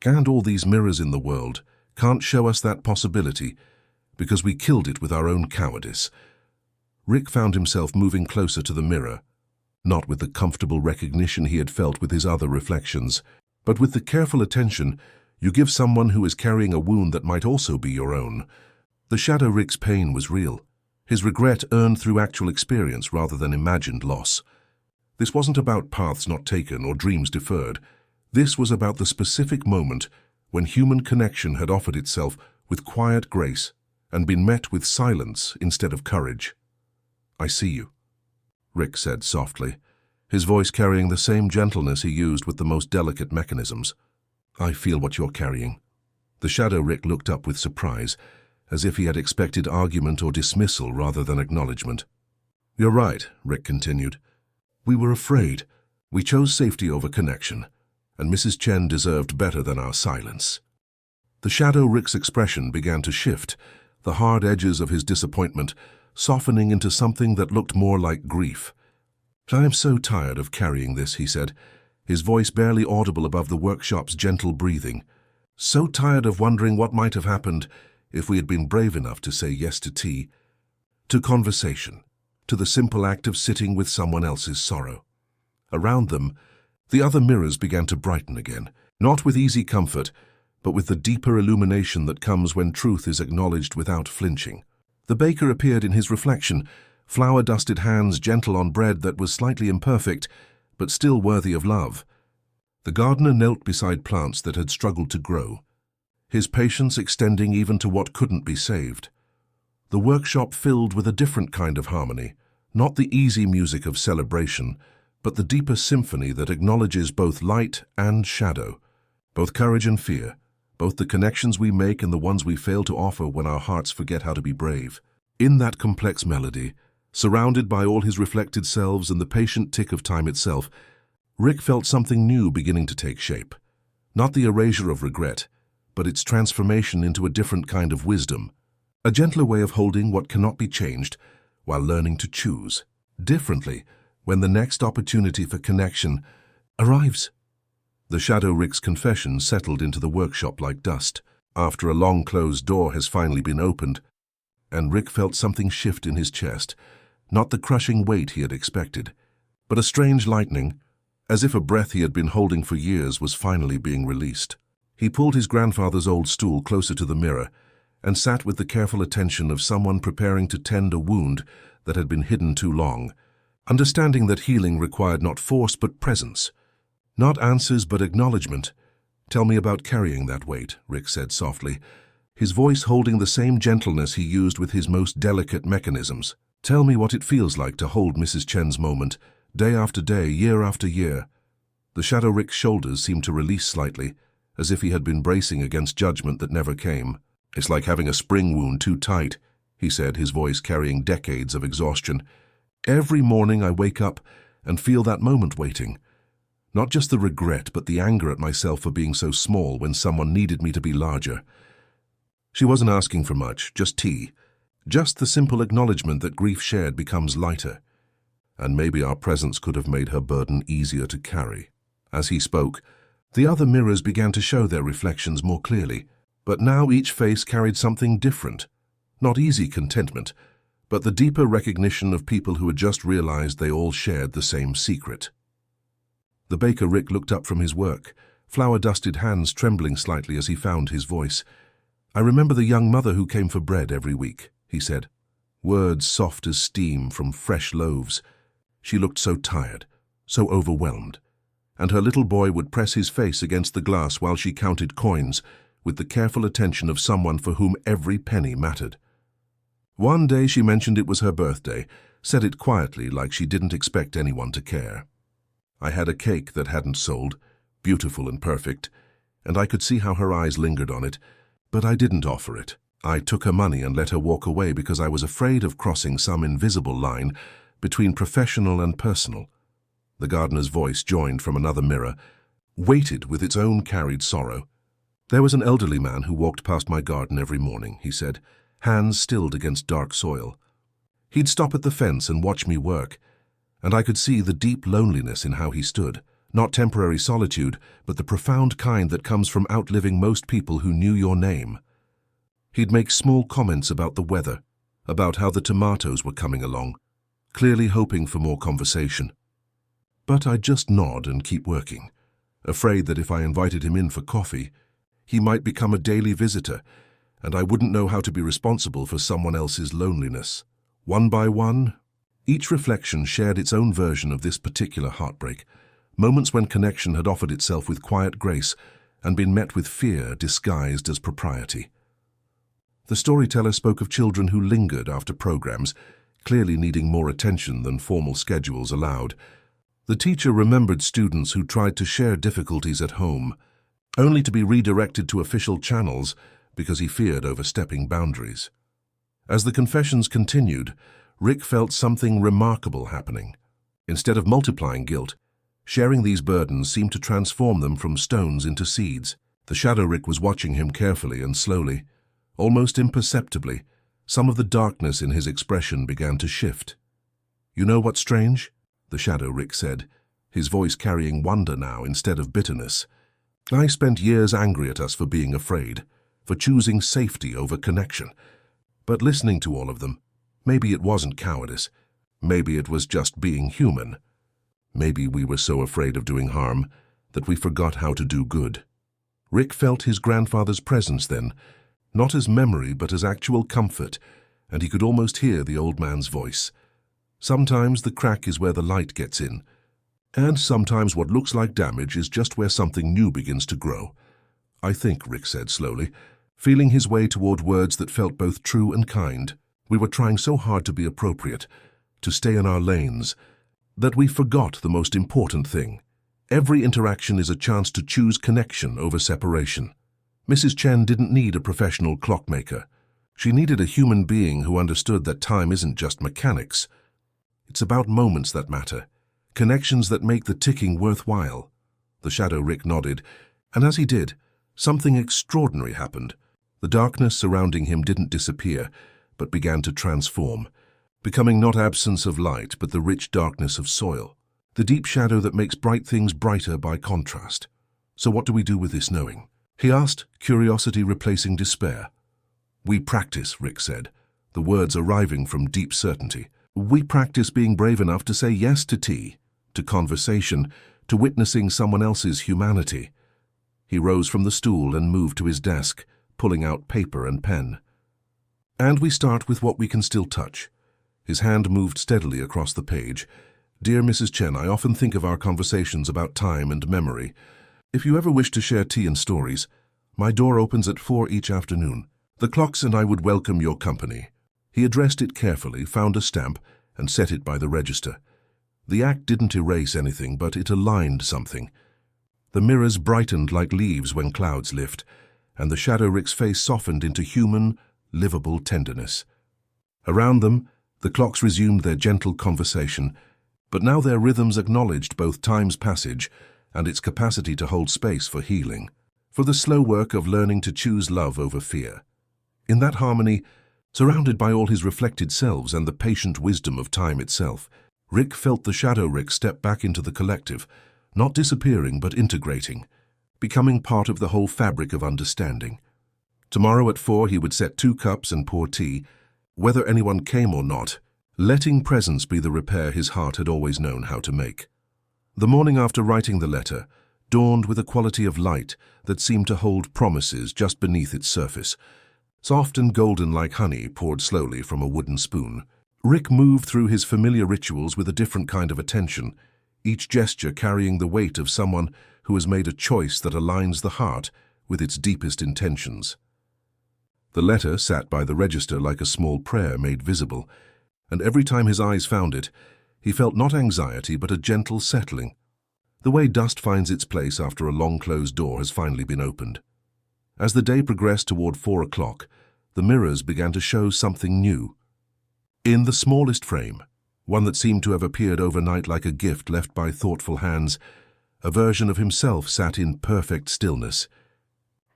And all these mirrors in the world can't show us that possibility because we killed it with our own cowardice." Rick found himself moving closer to the mirror, not with the comfortable recognition he had felt with his other reflections, but with the careful attention you give someone who is carrying a wound that might also be your own. The shadow Rick's pain was real, his regret earned through actual experience rather than imagined loss. This wasn't about paths not taken or dreams deferred. This was about the specific moment when human connection had offered itself with quiet grace and been met with silence instead of courage. "I see you," Rick said softly, his voice carrying the same gentleness he used with the most delicate mechanisms. "I feel what you're carrying." The shadow Rick looked up with surprise, as if he had expected argument or dismissal rather than acknowledgement. "You're right," Rick continued. "We were afraid. We chose safety over connection, and Mrs. Chen deserved better than our silence." The shadow Rick's expression began to shift, the hard edges of his disappointment softening into something that looked more like grief. "I am so tired of carrying this," he said, his voice barely audible above the workshop's gentle breathing. "So tired of wondering what might have happened if we had been brave enough to say yes to tea, to conversation, to the simple act of sitting with someone else's sorrow." Around them, the other mirrors began to brighten again, not with easy comfort, but with the deeper illumination that comes when truth is acknowledged without flinching. The baker appeared in his reflection, flour-dusted hands gentle on bread that was slightly imperfect, but still worthy of love. The gardener knelt beside plants that had struggled to grow, his patience extending even to what couldn't be saved. The workshop filled with a different kind of harmony, not the easy music of celebration, but the deeper symphony that acknowledges both light and shadow, both courage and fear, both the connections we make and the ones we fail to offer when our hearts forget how to be brave. In that complex melody, surrounded by all his reflected selves and the patient tick of time itself, Rick felt something new beginning to take shape. Not the erasure of regret, but its transformation into a different kind of wisdom, a gentler way of holding what cannot be changed while learning to choose differently when the next opportunity for connection arrives. The shadow Rick's confession settled into the workshop like dust. after a long closed door has finally been opened, and Rick felt something shift in his chest, not the crushing weight he had expected, but a strange lightening, as if a breath he had been holding for years was finally being released. He pulled his grandfather's old stool closer to the mirror and sat with the careful attention of someone preparing to tend a wound that had been hidden too long, understanding that healing required not force but presence, not answers but acknowledgement. "Tell me about carrying that weight," Rick said softly, his voice holding the same gentleness he used with his most delicate mechanisms. "Tell me what it feels like to hold Mrs. Chen's moment, day after day, year after year." The shadow Rick's shoulders seemed to release slightly, as if he had been bracing against judgment that never came. "It's like having a spring wound too tight," he said, his voice carrying decades of exhaustion. "Every morning I wake up and feel that moment waiting. Not just the regret, but the anger at myself for being so small when someone needed me to be larger." She wasn't asking for much, just tea. Just the simple acknowledgement that grief shared becomes lighter. And maybe our presence could have made her burden easier to carry. As he spoke, the other mirrors began to show their reflections more clearly, but now each face carried something different. Not easy contentment, but the deeper recognition of people who had just realized they all shared the same secret. The baker Rick looked up from his work, flour-dusted hands trembling slightly as he found his voice. "I remember the young mother who came for bread every week," he said, words soft as steam from fresh loaves. She looked so tired, so overwhelmed, and her little boy would press his face against the glass while she counted coins, with the careful attention of someone for whom every penny mattered. One day she mentioned it was her birthday, said it quietly like she didn't expect anyone to care. I had a cake that hadn't sold, beautiful and perfect, and I could see how her eyes lingered on it, but I didn't offer it. I took her money and let her walk away because I was afraid of crossing some invisible line between professional and personal. The gardener's voice joined from another mirror, weighted with its own carried sorrow. "There was an elderly man who walked past my garden every morning," he said, hands stilled against dark soil. "He'd stop at the fence and watch me work, and I could see the deep loneliness in how he stood, not temporary solitude, but the profound kind that comes from outliving most people who knew your name. He'd make small comments about the weather, about how the tomatoes were coming along, clearly hoping for more conversation. But I'd just nod and keep working, afraid that if I invited him in for coffee, he might become a daily visitor, and I wouldn't know how to be responsible for someone else's loneliness. One by one, each reflection shared its own version of this particular heartbreak, moments when connection had offered itself with quiet grace and been met with fear disguised as propriety. The storyteller spoke of children who lingered after programs, clearly needing more attention than formal schedules allowed. The teacher remembered students who tried to share difficulties at home, only to be redirected to official channels because he feared overstepping boundaries. As the confessions continued, Rick felt something remarkable happening. Instead of multiplying guilt, sharing these burdens seemed to transform them from stones into seeds. The shadow Rick was watching him carefully and slowly. Almost imperceptibly, some of the darkness in his expression began to shift. "You know what's strange?" the shadow Rick said, his voice carrying wonder now instead of bitterness. "I spent years angry at us for being afraid, for choosing safety over connection. But listening to all of them, maybe it wasn't cowardice. Maybe it was just being human. Maybe we were so afraid of doing harm that we forgot how to do good." Rick felt his grandfather's presence then, not as memory but as actual comfort, and he could almost hear the old man's voice. "Sometimes the crack is where the light gets in, and sometimes what looks like damage is just where something new begins to grow. I think," Rick said slowly, feeling his way toward words that felt both true and kind, "we were trying so hard to be appropriate, to stay in our lanes, that we forgot the most important thing. Every interaction is a chance to choose connection over separation. Mrs. Chen didn't need a professional clockmaker. She needed a human being who understood that time isn't just mechanics. It's about moments that matter, connections that make the ticking worthwhile." The shadow Rick nodded, and as he did, something extraordinary happened. The darkness surrounding him didn't disappear, but began to transform, becoming not absence of light, but the rich darkness of soil, the deep shadow that makes bright things brighter by contrast. "So what do we do with this knowing?" he asked, curiosity replacing despair. "We practice," Rick said, the words arriving from deep certainty. "We practice being brave enough to say yes to tea, to conversation, to witnessing someone else's humanity." He rose from the stool and moved to his desk, pulling out paper and pen. "And we start with what we can still touch." His hand moved steadily across the page. "Dear Mrs. Chen, I often think of our conversations about time and memory. If you ever wish to share tea and stories, my door opens at 4 each afternoon. The clocks and I would welcome your company." He addressed it carefully, found a stamp, and set it by the register. The act didn't erase anything, but it aligned something. The mirrors brightened like leaves when clouds lift, and the shadow Rick's face softened into human, livable tenderness. Around them, the clocks resumed their gentle conversation, but now their rhythms acknowledged both time's passage and its capacity to hold space for healing, for the slow work of learning to choose love over fear. In that harmony, surrounded by all his reflected selves and the patient wisdom of time itself, Rick felt the shadow Rick step back into the collective, not disappearing but integrating, becoming part of the whole fabric of understanding. Tomorrow at 4 he would set 2 cups and pour tea, whether anyone came or not, letting presence be the repair his heart had always known how to make. The morning after writing the letter dawned with a quality of light that seemed to hold promises just beneath its surface. Soft and golden like honey poured slowly from a wooden spoon. Rick moved through his familiar rituals with a different kind of attention, each gesture carrying the weight of someone who has made a choice that aligns the heart with its deepest intentions. The letter sat by the register like a small prayer made visible, and every time his eyes found it, he felt not anxiety but a gentle settling. The way dust finds its place after a long closed door has finally been opened. As the day progressed toward 4 o'clock, the mirrors began to show something new. In the smallest frame, one that seemed to have appeared overnight like a gift left by thoughtful hands, a version of himself sat in perfect stillness.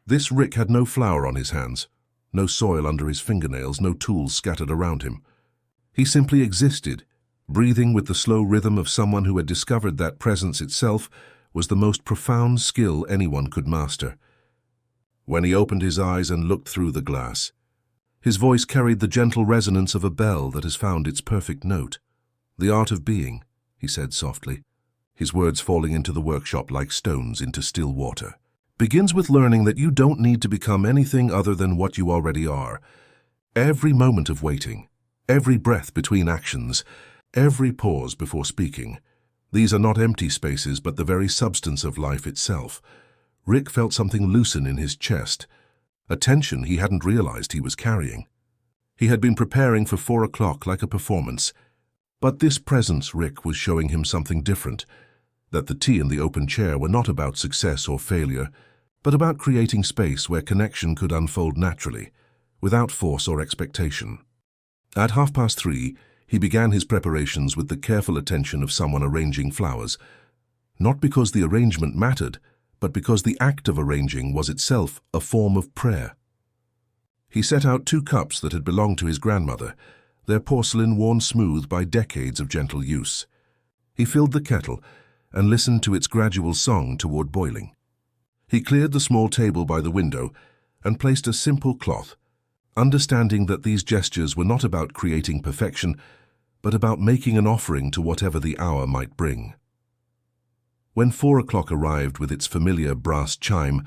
This Rick had no flour on his hands, no soil under his fingernails, no tools scattered around him. He simply existed, breathing with the slow rhythm of someone who had discovered that presence itself was the most profound skill anyone could master. When he opened his eyes and looked through the glass, his voice carried the gentle resonance of a bell that has found its perfect note. "The art of being," he said softly, his words falling into the workshop like stones into still water, "begins with learning that you don't need to become anything other than what you already are. Every moment of waiting, every breath between actions, every pause before speaking, these are not empty spaces but the very substance of life itself." Rick felt something loosen in his chest, a tension he hadn't realized he was carrying. He had been preparing for 4 o'clock like a performance, but this presence Rick was showing him something different, that the tea and the open chair were not about success or failure, but about creating space where connection could unfold naturally, without force or expectation. At 3:30, he began his preparations with the careful attention of someone arranging flowers, not because the arrangement mattered, but because the act of arranging was itself a form of prayer. He set out 2 cups that had belonged to his grandmother, their porcelain worn smooth by decades of gentle use. He filled the kettle and listened to its gradual song toward boiling. He cleared the small table by the window and placed a simple cloth, understanding that these gestures were not about creating perfection, but about making an offering to whatever the hour might bring. When 4 o'clock arrived with its familiar brass chime,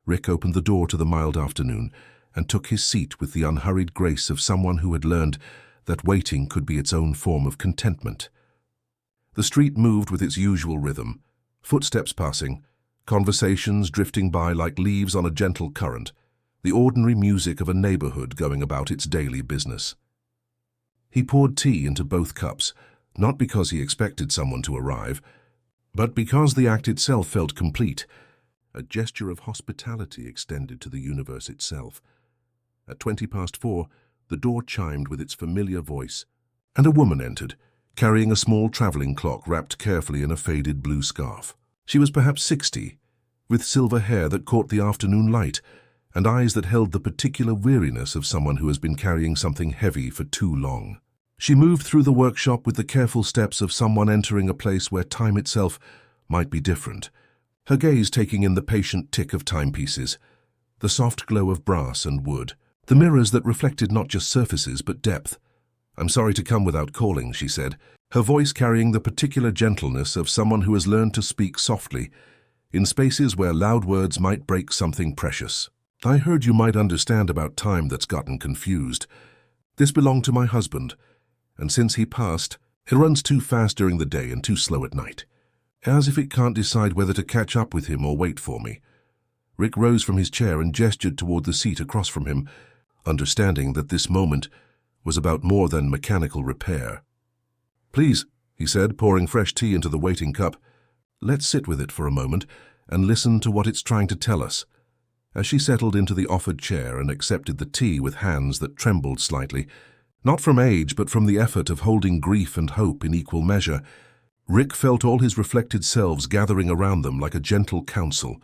Rick opened the door to the mild afternoon and took his seat with the unhurried grace of someone who had learned that waiting could be its own form of contentment. The street moved with its usual rhythm, footsteps passing, conversations drifting by like leaves on a gentle current, the ordinary music of a neighborhood going about its daily business. He poured tea into both cups, not because he expected someone to arrive, but because the act itself felt complete, a gesture of hospitality extended to the universe itself. At 4:20, the door chimed with its familiar voice, and a woman entered, carrying a small traveling clock wrapped carefully in a faded blue scarf. She was perhaps 60, with silver hair that caught the afternoon light, and eyes that held the particular weariness of someone who has been carrying something heavy for too long. She moved through the workshop with the careful steps of someone entering a place where time itself might be different, her gaze taking in the patient tick of timepieces, the soft glow of brass and wood, the mirrors that reflected not just surfaces but depth. "I'm sorry to come without calling," she said, her voice carrying the particular gentleness of someone who has learned to speak softly, in spaces where loud words might break something precious. "I heard you might understand about time that's gotten confused. This belonged to my husband, and since he passed, it runs too fast during the day and too slow at night. As if it can't decide whether to catch up with him or wait for me." Rick rose from his chair and gestured toward the seat across from him, understanding that this moment was about more than mechanical repair. "Please," he said, pouring fresh tea into the waiting cup, "let's sit with it for a moment and listen to what it's trying to tell us." As she settled into the offered chair and accepted the tea with hands that trembled slightly, not from age but from the effort of holding grief and hope in equal measure, Rick felt all his reflected selves gathering around them like a gentle counsel.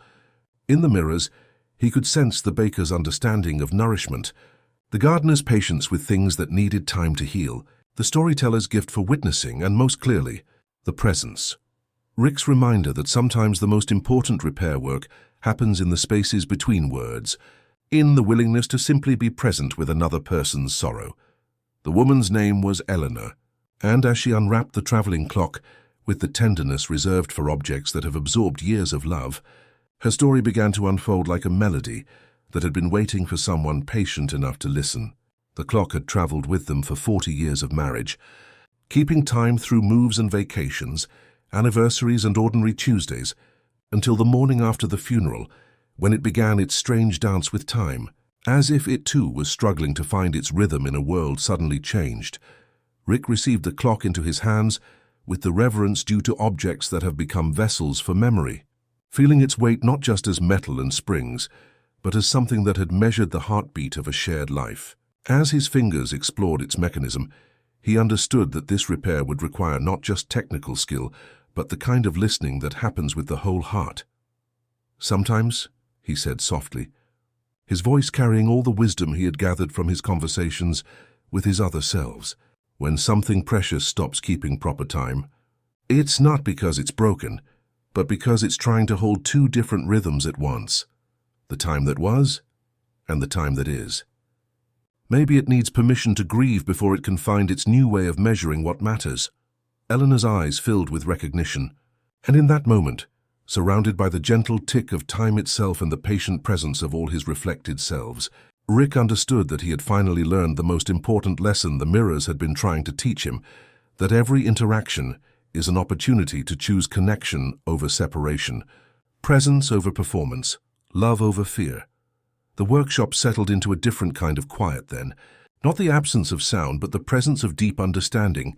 In the mirrors, he could sense the baker's understanding of nourishment, the gardener's patience with things that needed time to heal, the storyteller's gift for witnessing, and most clearly, the presence. Rick's reminder that sometimes the most important repair work happens in the spaces between words, in the willingness to simply be present with another person's sorrow. The woman's name was Eleanor, and as she unwrapped the traveling clock, with the tenderness reserved for objects that have absorbed years of love, her story began to unfold like a melody that had been waiting for someone patient enough to listen. The clock had traveled with them for 40 years of marriage, keeping time through moves and vacations, anniversaries and ordinary Tuesdays, until the morning after the funeral, when it began its strange dance with time, as if it too was struggling to find its rhythm in a world suddenly changed. Rick received the clock into his hands with the reverence due to objects that have become vessels for memory, feeling its weight not just as metal and springs, but as something that had measured the heartbeat of a shared life. As his fingers explored its mechanism, he understood that this repair would require not just technical skill, but the kind of listening that happens with the whole heart. "Sometimes," he said softly, his voice carrying all the wisdom he had gathered from his conversations with his other selves, "when something precious stops keeping proper time, it's not because it's broken, but because it's trying to hold two different rhythms at once, the time that was and the time that is. Maybe it needs permission to grieve before it can find its new way of measuring what matters." Eleanor's eyes filled with recognition, and in that moment, surrounded by the gentle tick of time itself and the patient presence of all his reflected selves, Rick understood that he had finally learned the most important lesson the mirrors had been trying to teach him, that every interaction is an opportunity to choose connection over separation, presence over performance, love over fear. The workshop settled into a different kind of quiet then, not the absence of sound but the presence of deep understanding,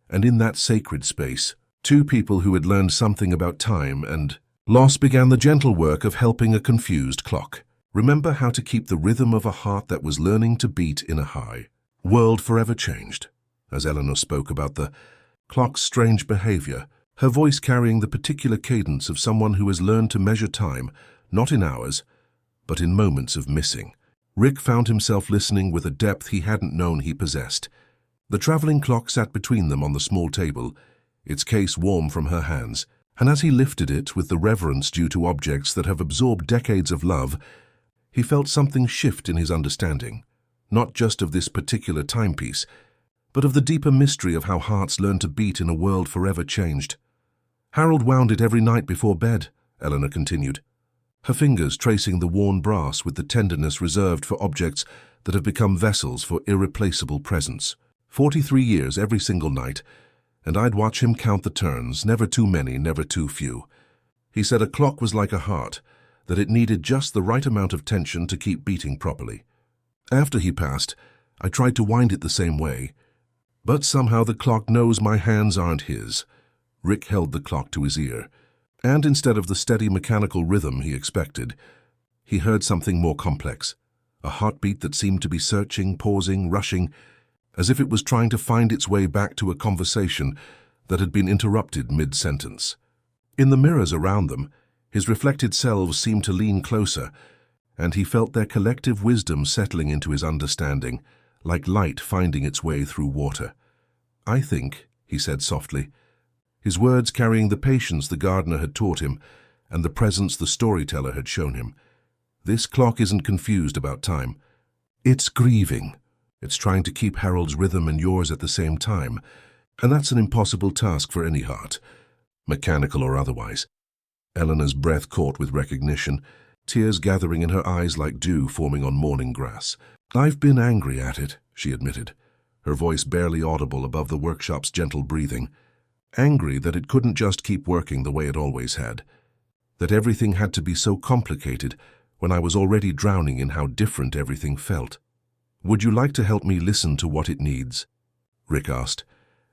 and in that sacred space, two people who had learned something about time and loss began the gentle work of helping a confused clock remember how to keep the rhythm of a heart that was learning to beat in a high world forever changed. As Eleanor spoke about the clock's strange behavior, her voice carrying the particular cadence of someone who has learned to measure time, not in hours, but in moments of missing, Rick found himself listening with a depth he hadn't known he possessed. The traveling clock sat between them on the small table, its case warm from her hands, and as he lifted it with the reverence due to objects that have absorbed decades of love, he felt something shift in his understanding, not just of this particular timepiece, but of the deeper mystery of how hearts learn to beat in a world forever changed. "Harold wound it every night before bed," Eleanor continued, her fingers tracing the worn brass with the tenderness reserved for objects that have become vessels for irreplaceable presence. 43 years every single night, and I'd watch him count the turns, never too many, never too few. He said a clock was like a heart, that it needed just the right amount of tension to keep beating properly. After he passed, I tried to wind it the same way, but somehow the clock knows my hands aren't his. Rick held the clock to his ear, and instead of the steady mechanical rhythm he expected, he heard something more complex, a heartbeat that seemed to be searching, pausing, rushing, as if it was trying to find its way back to a conversation that had been interrupted mid-sentence. In the mirrors around them, his reflected selves seemed to lean closer, and he felt their collective wisdom settling into his understanding, like light finding its way through water. "I think," he said softly, his words carrying the patience the gardener had taught him and the presence the storyteller had shown him, This clock isn't confused about time. It's grieving. It's trying to keep Harold's rhythm and yours at the same time, and that's an impossible task for any heart, mechanical or otherwise. Eleanor's breath caught with recognition, tears gathering in her eyes like dew forming on morning grass. "I've been angry at it," she admitted, her voice barely audible above the workshop's gentle breathing. Angry that it couldn't just keep working the way it always had. That everything had to be so complicated when I was already drowning in how different everything felt. "Would you like to help me listen to what it needs?" Rick asked,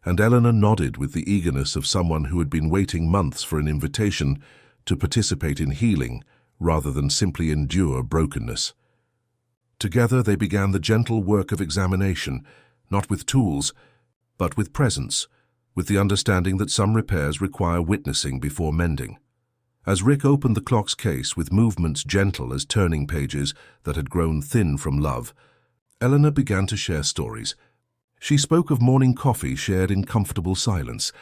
and Eleanor nodded with the eagerness of someone who had been waiting months for an invitation to participate in healing rather than simply endure brokenness. Together they began the gentle work of examination, not with tools, but with presence, with the understanding that some repairs require witnessing before mending. As Rick opened the clock's case with movements gentle as turning pages that had grown thin from love, Eleanor began to share stories. She spoke of morning coffee shared in comfortable silence,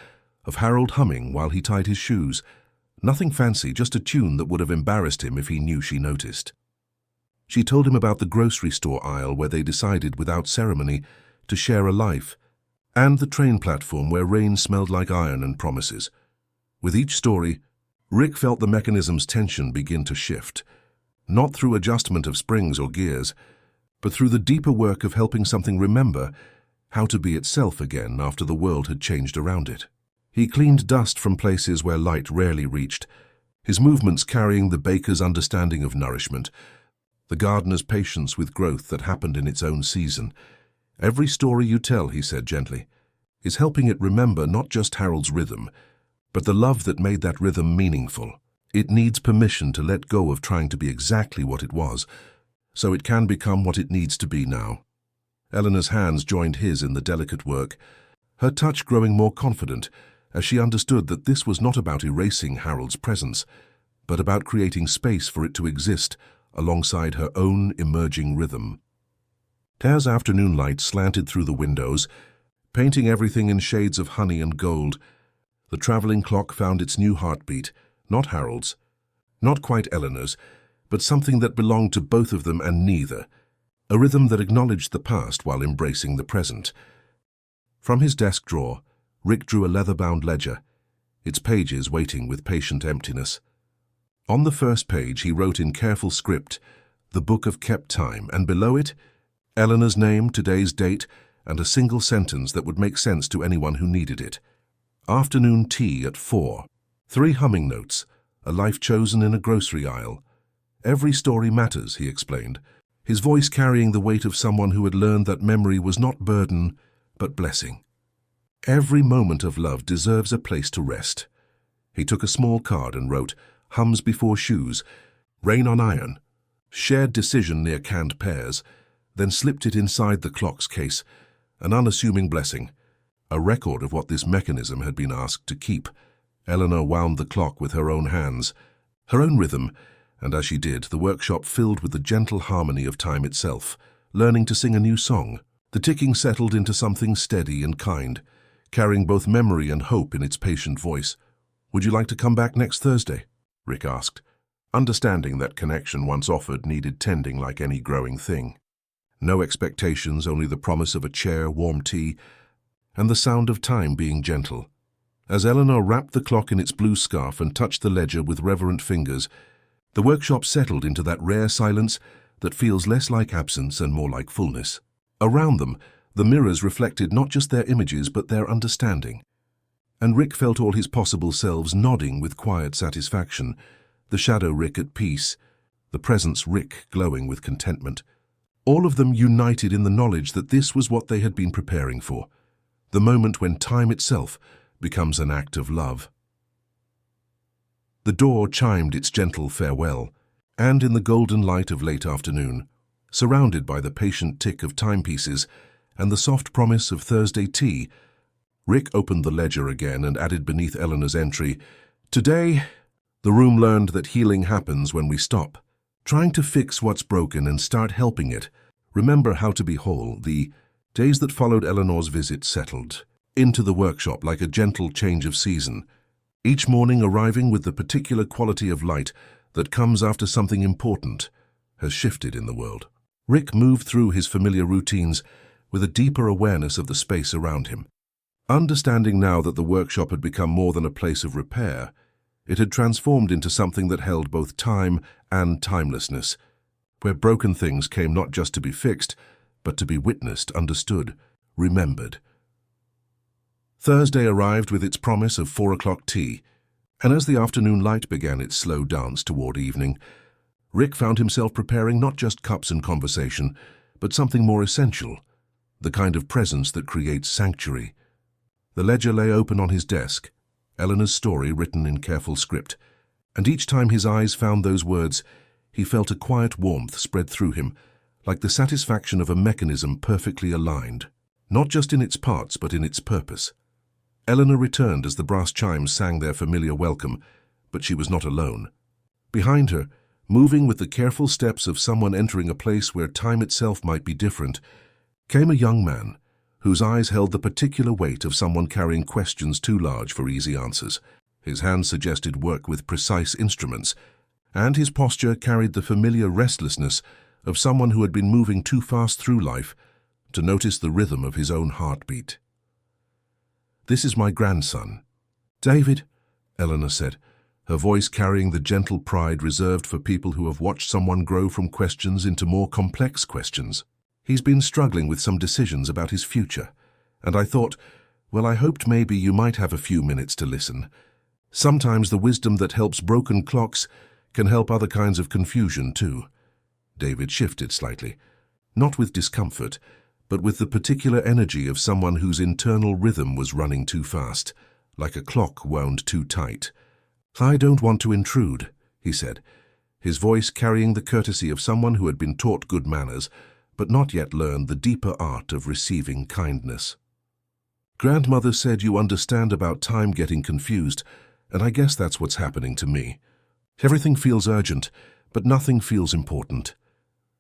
of Harold humming while he tied his shoes. Nothing fancy, just a tune that would have embarrassed him if he knew she noticed. She told him about the grocery store aisle where they decided without ceremony to share a life, and the train platform where rain smelled like iron and promises. With each story, Rick felt the mechanism's tension begin to shift, not through adjustment of springs or gears, but through the deeper work of helping something remember how to be itself again after the world had changed around it. He cleaned dust from places where light rarely reached, his movements carrying the baker's understanding of nourishment, the gardener's patience with growth that happened in its own season. "Every story you tell," he said gently, "is helping it remember not just Harold's rhythm, but the love that made that rhythm meaningful. It needs permission to let go of trying to be exactly what it was, so it can become what it needs to be now." Eleanor's hands joined his in the delicate work, her touch growing more confident as she understood that this was not about erasing Harold's presence, but about creating space for it to exist alongside her own emerging rhythm. Tare's afternoon light slanted through the windows, painting everything in shades of honey and gold. The traveling clock found its new heartbeat, not Harold's, not quite Eleanor's, but something that belonged to both of them and neither, a rhythm that acknowledged the past while embracing the present. From his desk drawer, Rick drew a leather-bound ledger, its pages waiting with patient emptiness. On the first page he wrote in careful script, "The Book of Kept Time," and below it, Eleanor's name, today's date, and a single sentence that would make sense to anyone who needed it. "Afternoon tea at 4. 3 humming notes, a life chosen in a grocery aisle. Every story matters," he explained, his voice carrying the weight of someone who had learned that memory was not burden, but blessing. "Every moment of love deserves a place to rest." He took a small card and wrote, "Hums before shoes, rain on iron, shared decision near canned pears," then slipped it inside the clock's case, an unassuming blessing, a record of what this mechanism had been asked to keep. Eleanor wound the clock with her own hands, her own rhythm, and as she did, the workshop filled with the gentle harmony of time itself, learning to sing a new song. The ticking settled into something steady and kind, carrying both memory and hope in its patient voice. "Would you like to come back next Thursday?" Rick asked, understanding that connection once offered needed tending like any growing thing. No expectations, only the promise of a chair, warm tea, and the sound of time being gentle. As Eleanor wrapped the clock in its blue scarf and touched the ledger with reverent fingers, the workshop settled into that rare silence that feels less like absence and more like fullness. Around them, the mirrors reflected not just their images but their understanding. And Rick felt all his possible selves nodding with quiet satisfaction, the shadow Rick at peace, the presence Rick glowing with contentment. All of them united in the knowledge that this was what they had been preparing for, the moment when time itself becomes an act of love. The door chimed its gentle farewell, and in the golden light of late afternoon, surrounded by the patient tick of timepieces and the soft promise of Thursday tea, Rick opened the ledger again and added beneath Eleanor's entry, "Today, the room learned that healing happens when we stop trying to fix what's broken and start helping it. Remember how to be whole." The days that followed Eleanor's visit settled into the workshop like a gentle change of season, each morning arriving with the particular quality of light that comes after something important, has shifted in the world. Rick moved through his familiar routines with a deeper awareness of the space around him. Understanding now that the workshop had become more than a place of repair, it had transformed into something that held both time and timelessness, where broken things came not just to be fixed, but to be witnessed, understood, remembered. Thursday arrived with its promise of 4 o'clock tea, and as the afternoon light began its slow dance toward evening, Rick found himself preparing not just cups and conversation, but something more essential, the kind of presence that creates sanctuary. The ledger lay open on his desk, Eleanor's story written in careful script, and each time his eyes found those words, he felt a quiet warmth spread through him, like the satisfaction of a mechanism perfectly aligned, not just in its parts but in its purpose. Eleanor returned as the brass chimes sang their familiar welcome, but she was not alone. Behind her, moving with the careful steps of someone entering a place where time itself might be different, came a young man, whose eyes held the particular weight of someone carrying questions too large for easy answers. His hands suggested work with precise instruments, and his posture carried the familiar restlessness of someone who had been moving too fast through life to notice the rhythm of his own heartbeat. "This is my grandson." "David," Eleanor said, her voice carrying the gentle pride reserved for people who have watched someone grow from questions into more complex questions. "He's been struggling with some decisions about his future, and I thought, well, I hoped maybe you might have a few minutes to listen. Sometimes the wisdom that helps broken clocks can help other kinds of confusion too." David shifted slightly, not with discomfort, but with the particular energy of someone whose internal rhythm was running too fast, like a clock wound too tight. "I don't want to intrude," he said, his voice carrying the courtesy of someone who had been taught good manners, but not yet learned the deeper art of receiving kindness. "Grandmother said you understand about time getting confused, and I guess that's what's happening to me. Everything feels urgent, but nothing feels important."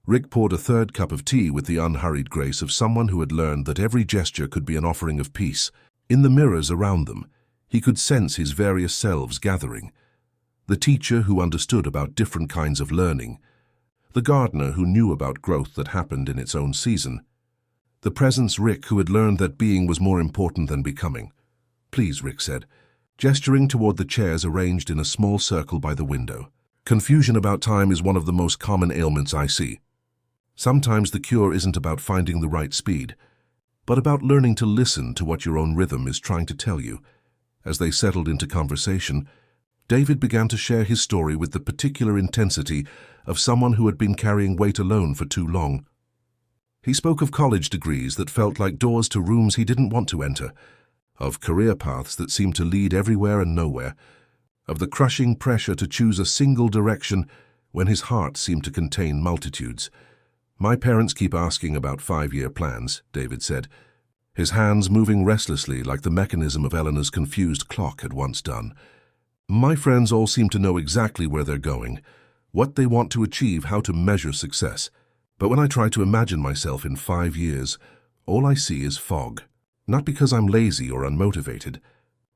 Rick poured a third cup of tea with the unhurried grace of someone who had learned that every gesture could be an offering of peace. In the mirrors around them, he could sense his various selves gathering. The teacher who understood about different kinds of learning, the gardener who knew about growth that happened in its own season, the presence Rick who had learned that being was more important than becoming. "Please," Rick said, gesturing toward the chairs arranged in a small circle by the window. "Confusion about time is one of the most common ailments I see. Sometimes the cure isn't about finding the right speed, but about learning to listen to what your own rhythm is trying to tell you." As they settled into conversation, David began to share his story with the particular intensity of someone who had been carrying weight alone for too long. He spoke of college degrees that felt like doors to rooms he didn't want to enter, of career paths that seemed to lead everywhere and nowhere, of the crushing pressure to choose a single direction when his heart seemed to contain multitudes. "My parents keep asking about 5-year plans," David said, his hands moving restlessly like the mechanism of Eleanor's confused clock had once done. "My friends all seem to know exactly where they're going, what they want to achieve, how to measure success. But when I try to imagine myself in 5 years, all I see is fog. Not because I'm lazy or unmotivated,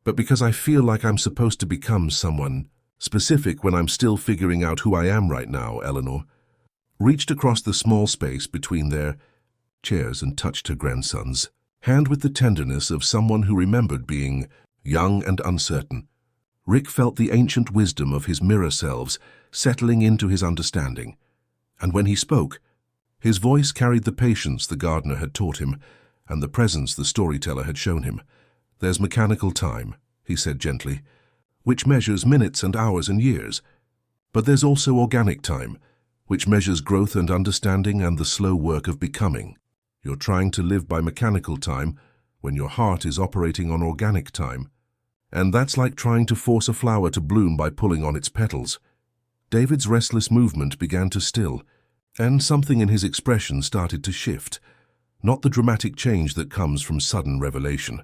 but because I feel like I'm supposed to become someone specific when I'm still figuring out who I am right now." Eleanor reached across the small space between their chairs and touched her grandson's hand with the tenderness of someone who remembered being young and uncertain. Rick felt the ancient wisdom of his mirror selves settling into his understanding, and when he spoke, his voice carried the patience the gardener had taught him and the presence the storyteller had shown him. "There's mechanical time," he said gently, "which measures minutes and hours and years. But there's also organic time, which measures growth and understanding and the slow work of becoming. You're trying to live by mechanical time when your heart is operating on organic time. And that's like trying to force a flower to bloom by pulling on its petals." David's restless movement began to still, and something in his expression started to shift. Not the dramatic change that comes from sudden revelation,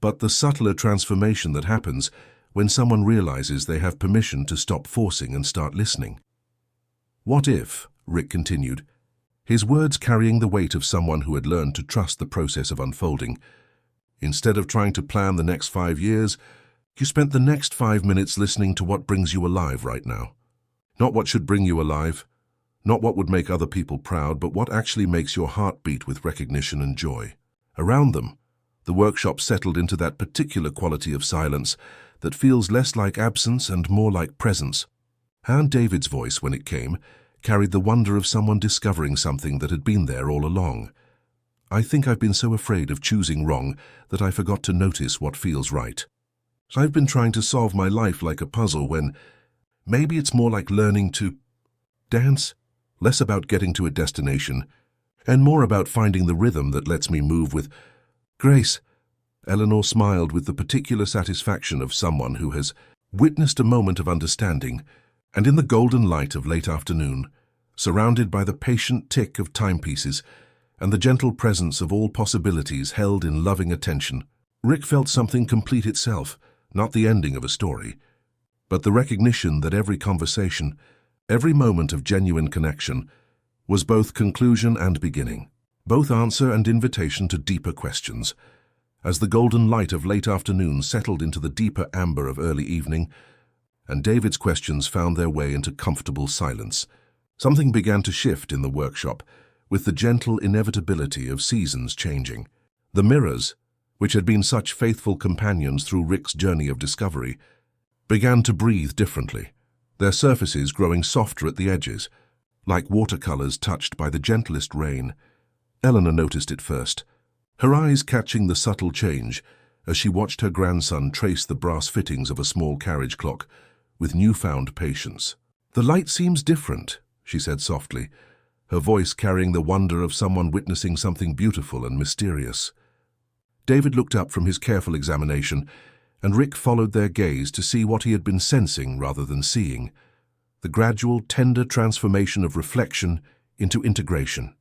but the subtler transformation that happens when someone realizes they have permission to stop forcing and start listening. "What if," Rick continued, his words carrying the weight of someone who had learned to trust the process of unfolding, "instead of trying to plan the next 5 years, you spent the next 5 minutes listening to what brings you alive right now? Not what should bring you alive, Not what would make other people proud, but what actually makes your heart beat with recognition and joy. Around them, the workshop settled into that particular quality of silence that feels less like absence and more like presence. And David's voice, when it came, carried the wonder of someone discovering something that had been there all along. I think I've been so afraid of choosing wrong that I forgot to notice what feels right. I've been trying to solve my life like a puzzle when maybe it's more like learning to dance, less about getting to a destination, and more about finding the rhythm that lets me move with grace. Eleanor smiled with the particular satisfaction of someone who has witnessed a moment of understanding, and in the golden light of late afternoon, surrounded by the patient tick of timepieces and the gentle presence of all possibilities held in loving attention, Rick felt something complete itself, not the ending of a story, but the recognition that every conversation, every moment of genuine connection, was both conclusion and beginning, both answer and invitation to deeper questions. As the golden light of late afternoon settled into the deeper amber of early evening, and David's questions found their way into comfortable silence, something began to shift in the workshop, with the gentle inevitability of seasons changing. The mirrors, which had been such faithful companions through Rick's journey of discovery, began to breathe differently, their surfaces growing softer at the edges, like watercolors touched by the gentlest rain. Eleanor noticed it first, her eyes catching the subtle change as she watched her grandson trace the brass fittings of a small carriage clock with newfound patience. "The light seems different," she said softly, her voice carrying the wonder of someone witnessing something beautiful and mysterious. David looked up from his careful examination, and Rick followed their gaze to see what he had been sensing rather than seeing, the gradual, tender transformation of reflection into integration.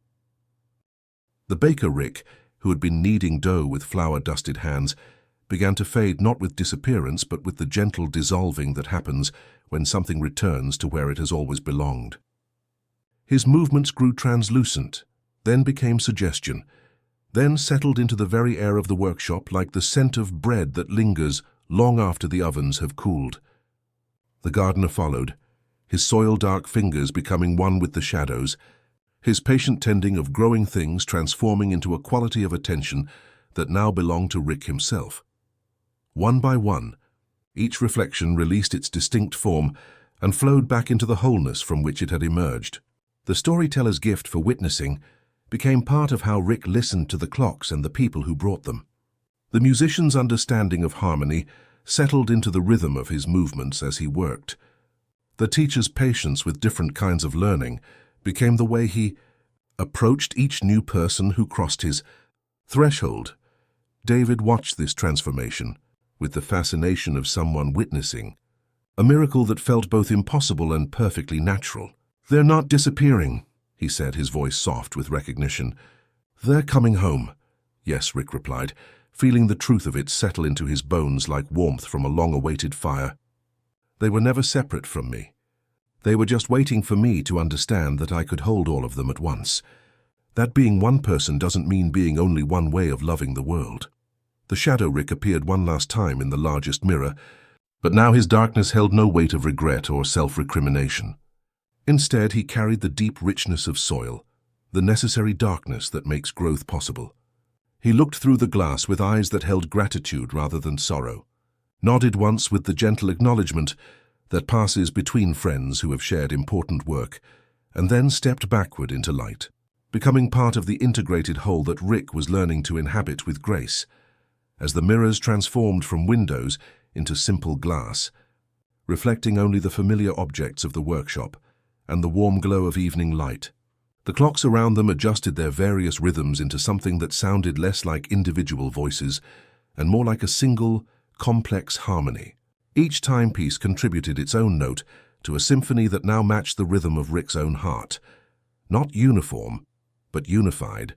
The baker Rick, who had been kneading dough with flour-dusted hands, began to fade not with disappearance but with the gentle dissolving that happens when something returns to where it has always belonged. His movements grew translucent, then became suggestion, then settled into the very air of the workshop like the scent of bread that lingers long after the ovens have cooled. The gardener followed, his soil-dark fingers becoming one with the shadows, his patient tending of growing things transforming into a quality of attention that now belonged to Rick himself. One by one, each reflection released its distinct form and flowed back into the wholeness from which it had emerged. The storyteller's gift for witnessing became part of how Rick listened to the clocks and the people who brought them. The musician's understanding of harmony settled into the rhythm of his movements as he worked. The teacher's patience with different kinds of learning became the way he approached each new person who crossed his threshold. David watched this transformation with the fascination of someone witnessing, a miracle that felt both impossible and perfectly natural. "They're not disappearing," he said, his voice soft with recognition. "They're coming home." "Yes," Rick replied, feeling the truth of it settle into his bones like warmth from a long-awaited fire. "They were never separate from me. They were just waiting for me to understand that I could hold all of them at once. That being one person doesn't mean being only one way of loving the world." The shadow Rick appeared one last time in the largest mirror, but now his darkness held no weight of regret or self-recrimination. Instead, he carried the deep richness of soil, the necessary darkness that makes growth possible. He looked through the glass with eyes that held gratitude rather than sorrow, nodded once with the gentle acknowledgement that passes between friends who have shared important work, and then stepped backward into light, becoming part of the integrated whole that Rick was learning to inhabit with grace. As the mirrors transformed from windows into simple glass, reflecting only the familiar objects of the workshop and the warm glow of evening light, the clocks around them adjusted their various rhythms into something that sounded less like individual voices and more like a single, complex harmony. Each timepiece contributed its own note to a symphony that now matched the rhythm of Rick's own heart. Not uniform, but unified,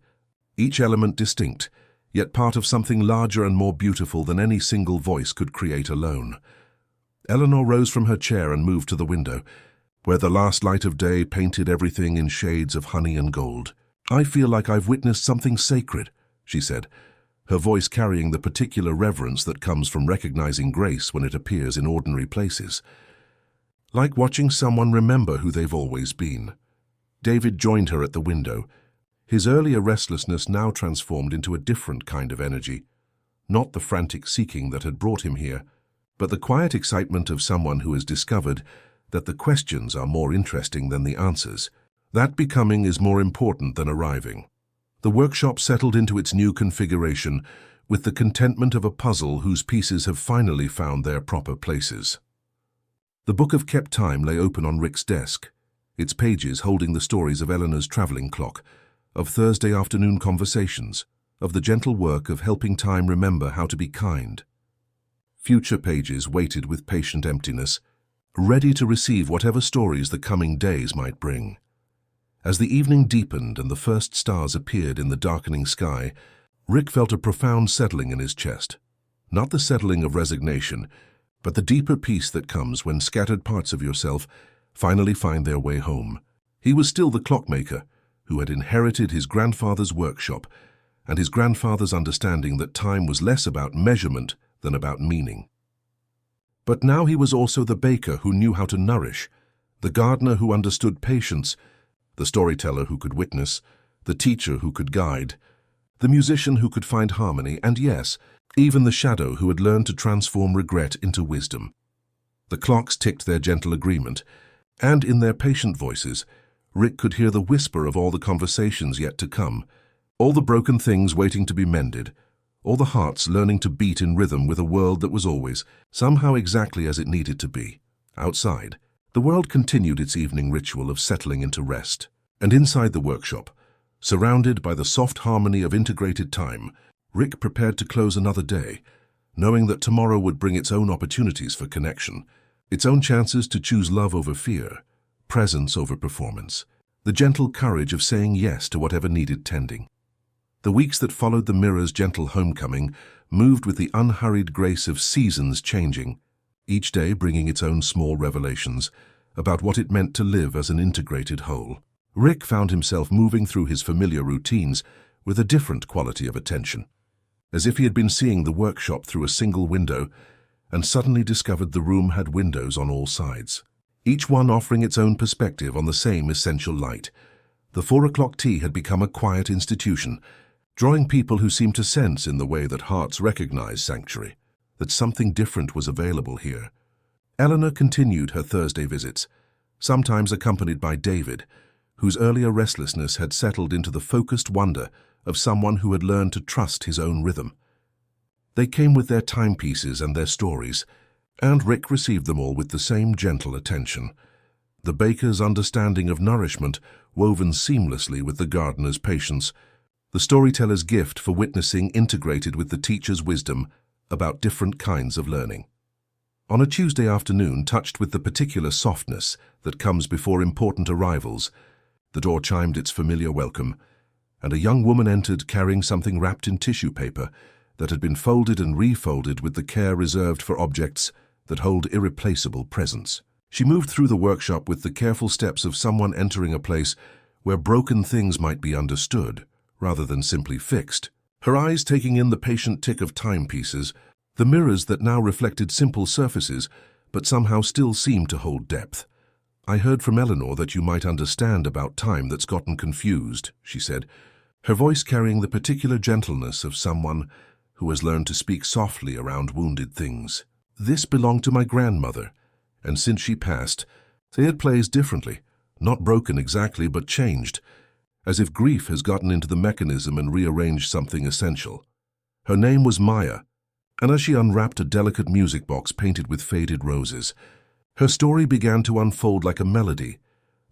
each element distinct, yet part of something larger and more beautiful than any single voice could create alone. Eleanor rose from her chair and moved to the window, where the last light of day painted everything in shades of honey and gold. "I feel like I've witnessed something sacred," she said, her voice carrying the particular reverence that comes from recognizing grace when it appears in ordinary places. "Like watching someone remember who they've always been." David joined her at the window, his earlier restlessness now transformed into a different kind of energy. Not the frantic seeking that had brought him here, but the quiet excitement of someone who has discovered that the questions are more interesting than the answers. That becoming is more important than arriving. The workshop settled into its new configuration with the contentment of a puzzle whose pieces have finally found their proper places. The book of kept time lay open on Rick's desk, its pages holding the stories of Eleanor's traveling clock, of Thursday afternoon conversations, of the gentle work of helping time remember how to be kind. Future pages waited with patient emptiness, ready to receive whatever stories the coming days might bring. As the evening deepened and the first stars appeared in the darkening sky, Rick felt a profound settling in his chest. Not the settling of resignation, but the deeper peace that comes when scattered parts of yourself finally find their way home. He was still the clockmaker, who had inherited his grandfather's workshop and his grandfather's understanding that time was less about measurement than about meaning. But now he was also the baker who knew how to nourish, the gardener who understood patience, the storyteller who could witness, the teacher who could guide, the musician who could find harmony, and yes, even the shadow who had learned to transform regret into wisdom. The clocks ticked their gentle agreement, and in their patient voices, Rick could hear the whisper of all the conversations yet to come, all the broken things waiting to be mended, all the hearts learning to beat in rhythm with a world that was always, somehow exactly as it needed to be. Outside, the world continued its evening ritual of settling into rest, and inside the workshop, surrounded by the soft harmony of integrated time, Rick prepared to close another day, knowing that tomorrow would bring its own opportunities for connection, its own chances to choose love over fear, presence over performance, the gentle courage of saying yes to whatever needed tending. The weeks that followed the mirror's gentle homecoming moved with the unhurried grace of seasons changing, each day bringing its own small revelations about what it meant to live as an integrated whole. Rick found himself moving through his familiar routines with a different quality of attention, as if he had been seeing the workshop through a single window and suddenly discovered the room had windows on all sides, each one offering its own perspective on the same essential light. The 4 o'clock tea had become a quiet institution, drawing people who seemed to sense in the way that hearts recognize sanctuary, that something different was available here. Eleanor continued her Thursday visits, sometimes accompanied by David, whose earlier restlessness had settled into the focused wonder of someone who had learned to trust his own rhythm. They came with their timepieces and their stories, and Rick received them all with the same gentle attention. The baker's understanding of nourishment woven seamlessly with the gardener's patience, the storyteller's gift for witnessing integrated with the teacher's wisdom about different kinds of learning. On a Tuesday afternoon, touched with the particular softness that comes before important arrivals, the door chimed its familiar welcome, and a young woman entered carrying something wrapped in tissue paper that had been folded and refolded with the care reserved for objects that hold irreplaceable presence. She moved through the workshop with the careful steps of someone entering a place where broken things might be understood, rather than simply fixed, her eyes taking in the patient tick of timepieces, the mirrors that now reflected simple surfaces, but somehow still seemed to hold depth. "I heard from Eleanor that you might understand about time that's gotten confused," she said, her voice carrying the particular gentleness of someone who has learned to speak softly around wounded things. "This belonged to my grandmother, and since she passed, it plays differently, not broken exactly, but changed, as if grief has gotten into the mechanism and rearranged something essential. Her name was Maya, and as she unwrapped a delicate music box painted with faded roses, her story began to unfold like a melody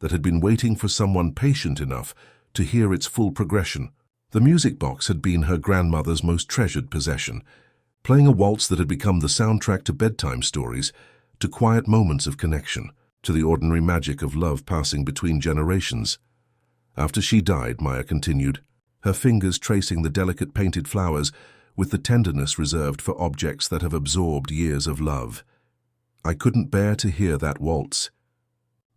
that had been waiting for someone patient enough to hear its full progression. The music box had been her grandmother's most treasured possession, playing a waltz that had become the soundtrack to bedtime stories, to quiet moments of connection, to the ordinary magic of love passing between generations. After she died, Maya continued, her fingers tracing the delicate painted flowers with the tenderness reserved for objects that have absorbed years of love. I couldn't bear to hear that waltz.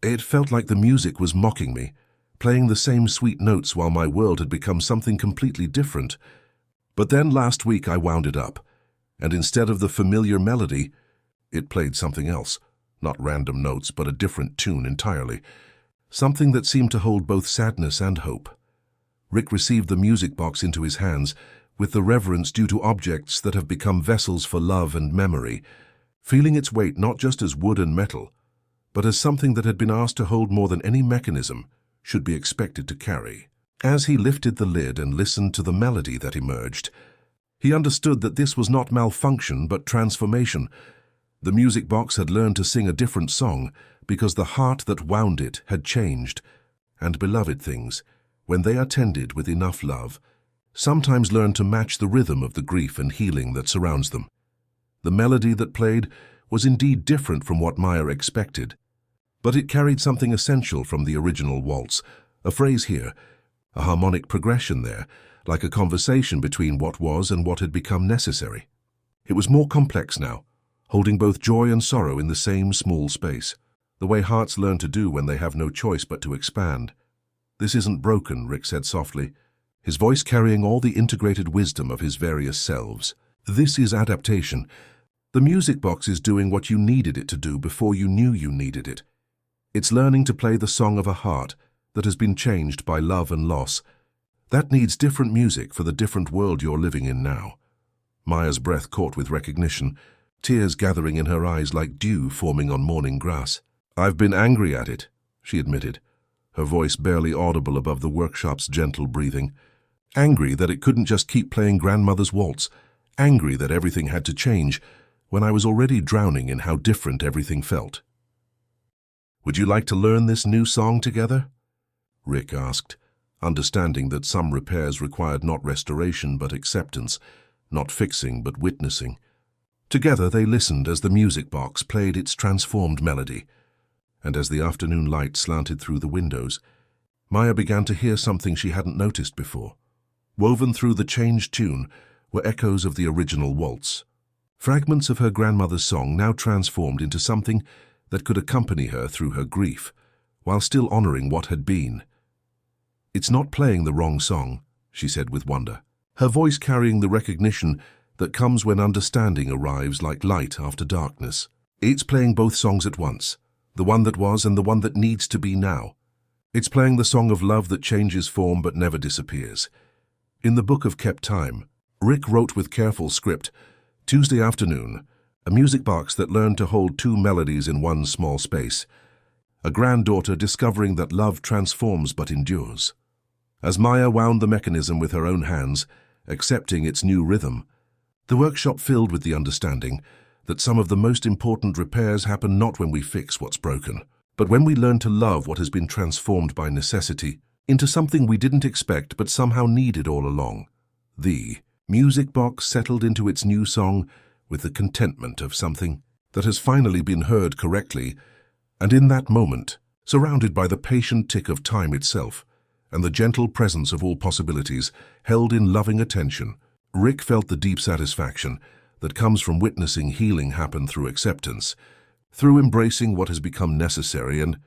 It felt like the music was mocking me, playing the same sweet notes while my world had become something completely different. But then last week I wound it up, and instead of the familiar melody, it played something else, not random notes, but a different tune entirely. something that seemed to hold both sadness and hope. Rick received the music box into his hands with the reverence due to objects that have become vessels for love and memory, feeling its weight not just as wood and metal, but as something that had been asked to hold more than any mechanism should be expected to carry. As he lifted the lid and listened to the melody that emerged, he understood that this was not malfunction but transformation. The music box had learned to sing a different song because the heart that wound it had changed, and beloved things, when they are tended with enough love, sometimes learn to match the rhythm of the grief and healing that surrounds them. The melody that played was indeed different from what Maya expected, but it carried something essential from the original waltz, a phrase here, a harmonic progression there, like a conversation between what was and what had become necessary. It was more complex now, holding both joy and sorrow in the same small space, the way hearts learn to do when they have no choice but to expand. "This isn't broken," Rick said softly, his voice carrying all the integrated wisdom of his various selves. "This is adaptation. The music box is doing what you needed it to do before you knew you needed it. It's learning to play the song of a heart that has been changed by love and loss. That needs different music for the different world you're living in now." Maya's breath caught with recognition, tears gathering in her eyes like dew forming on morning grass. "I've been angry at it," she admitted, her voice barely audible above the workshop's gentle breathing. "Angry that it couldn't just keep playing grandmother's waltz. Angry that everything had to change when I was already drowning in how different everything felt." "Would you like to learn this new song together?" Rick asked, understanding that some repairs required not restoration but acceptance, not fixing but witnessing. Together they listened as the music box played its transformed melody, and as the afternoon light slanted through the windows, Maya began to hear something she hadn't noticed before. Woven through the changed tune were echoes of the original waltz, fragments of her grandmother's song now transformed into something that could accompany her through her grief, while still honoring what had been. "It's not playing the wrong song," she said with wonder, her voice carrying the recognition that comes when understanding arrives like light after darkness. "It's playing both songs at once, the one that was and the one that needs to be now. It's playing the song of love that changes form but never disappears." In the book of Kept Time, Rick wrote with careful script, "Tuesday afternoon, a music box that learned to hold two melodies in one small space. A granddaughter discovering that love transforms but endures." As Maya wound the mechanism with her own hands, accepting its new rhythm, the workshop filled with the understanding that some of the most important repairs happen not when we fix what's broken, but when we learn to love what has been transformed by necessity into something we didn't expect but somehow needed all along. The music box settled into its new song with the contentment of something that has finally been heard correctly, and in that moment, surrounded by the patient tick of time itself and the gentle presence of all possibilities held in loving attention, Rick felt the deep satisfaction that comes from witnessing healing happen through acceptance, through embracing what has become necessary and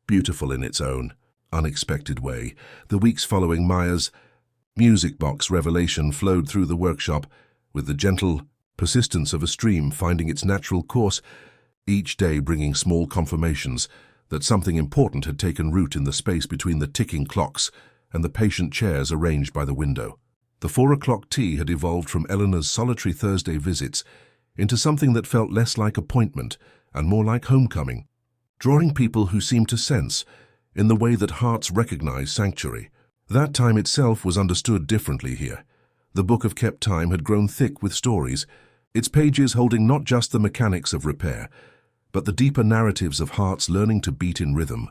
beautiful in its own unexpected way. The weeks following Maya's music box revelation flowed through the workshop with the gentle persistence of a stream finding its natural course, each day bringing small confirmations that something important had taken root in the space between the ticking clocks and the patient chairs arranged by the window. The 4 o'clock tea had evolved from Eleanor's solitary Thursday visits into something that felt less like appointment and more like homecoming, drawing people who seemed to sense, in the way that hearts recognize sanctuary. That time itself was understood differently here. The Book of Kept Time had grown thick with stories, its pages holding not just the mechanics of repair, but the deeper narratives of hearts learning to beat in rhythm,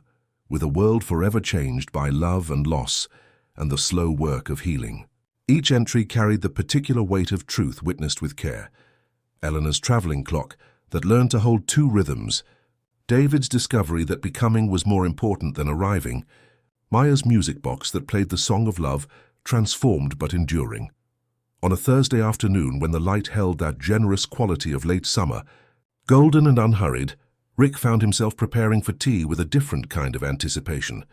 with a world forever changed by love and loss and the slow work of healing. Each entry carried the particular weight of truth witnessed with care. Eleanor's traveling clock that learned to hold two rhythms, David's discovery that becoming was more important than arriving, Maya's music box that played the song of love, transformed but enduring. On a Thursday afternoon when the light held that generous quality of late summer, golden and unhurried, Rick found himself preparing for tea with a different kind of anticipation.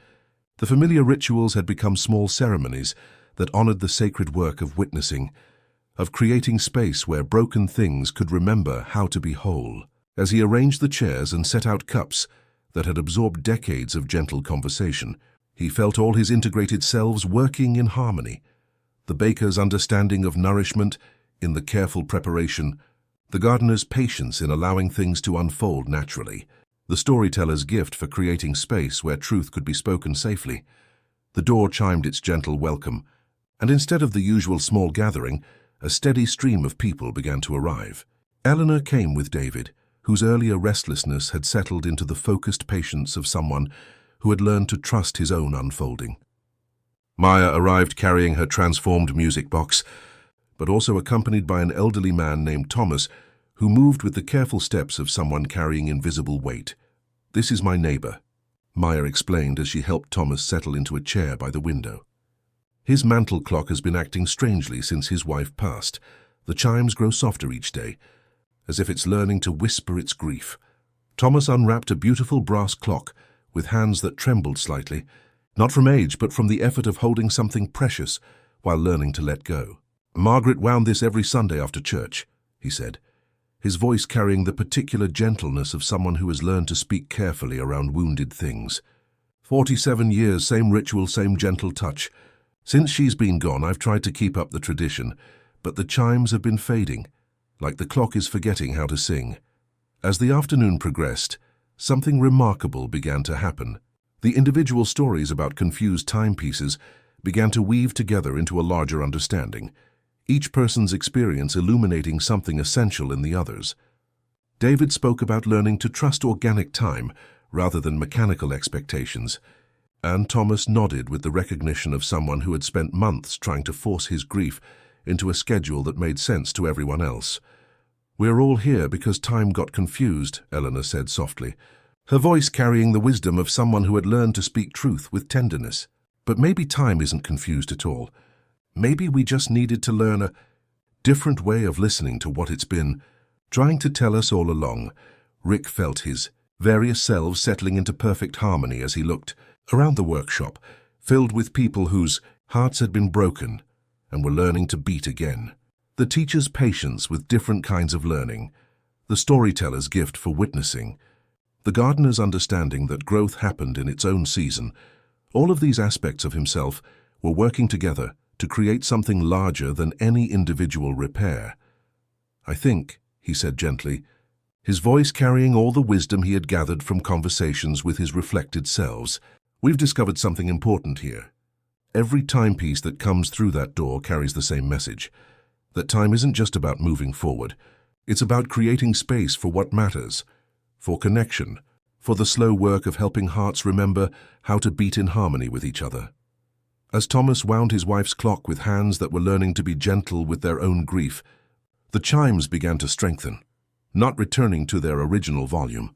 The familiar rituals had become small ceremonies that honored the sacred work of witnessing, of creating space where broken things could remember how to be whole. As he arranged the chairs and set out cups, that had absorbed decades of gentle conversation. He felt all his integrated selves working in harmony. The baker's understanding of nourishment in the careful preparation, the gardener's patience in allowing things to unfold naturally, the storyteller's gift for creating space where truth could be spoken safely. The door chimed its gentle welcome, and instead of the usual small gathering, a steady stream of people began to arrive. Eleanor came with David, whose earlier restlessness had settled into the focused patience of someone who had learned to trust his own unfolding. Maya arrived carrying her transformed music box, but also accompanied by an elderly man named Thomas, who moved with the careful steps of someone carrying invisible weight. "This is my neighbor," Maya explained as she helped Thomas settle into a chair by the window. His mantel clock has been acting strangely since his wife passed. The chimes grow softer each day, as if it's learning to whisper its grief. Thomas unwrapped a beautiful brass clock with hands that trembled slightly, not from age but from the effort of holding something precious while learning to let go. "Margaret wound this every Sunday after church," he said, his voice carrying the particular gentleness of someone who has learned to speak carefully around wounded things. 47 years, same ritual, same gentle touch. Since she's been gone, I've tried to keep up the tradition, but the chimes have been fading, like the clock is forgetting how to sing." As the afternoon progressed, something remarkable began to happen. The individual stories about confused timepieces began to weave together into a larger understanding, each person's experience illuminating something essential in the others. David spoke about learning to trust organic time rather than mechanical expectations, and Thomas nodded with the recognition of someone who had spent months trying to force his grief into a schedule that made sense to everyone else. "We're all here because time got confused," Eleanor said softly, her voice carrying the wisdom of someone who had learned to speak truth with tenderness. "But maybe time isn't confused at all. Maybe we just needed to learn a different way of listening to what it's been trying to tell us all along." Rick felt his various selves settling into perfect harmony as he looked around the workshop, filled with people whose hearts had been broken and were learning to beat again. The teacher's patience with different kinds of learning, the storyteller's gift for witnessing, the gardener's understanding that growth happened in its own season, all of these aspects of himself were working together to create something larger than any individual repair. "I think," he said gently, his voice carrying all the wisdom he had gathered from conversations with his reflected selves, "we've discovered something important here. Every timepiece that comes through that door carries the same message, that time isn't just about moving forward. It's about creating space for what matters, for connection, for the slow work of helping hearts remember how to beat in harmony with each other." As Thomas wound his wife's clock with hands that were learning to be gentle with their own grief, the chimes began to strengthen, not returning to their original volume,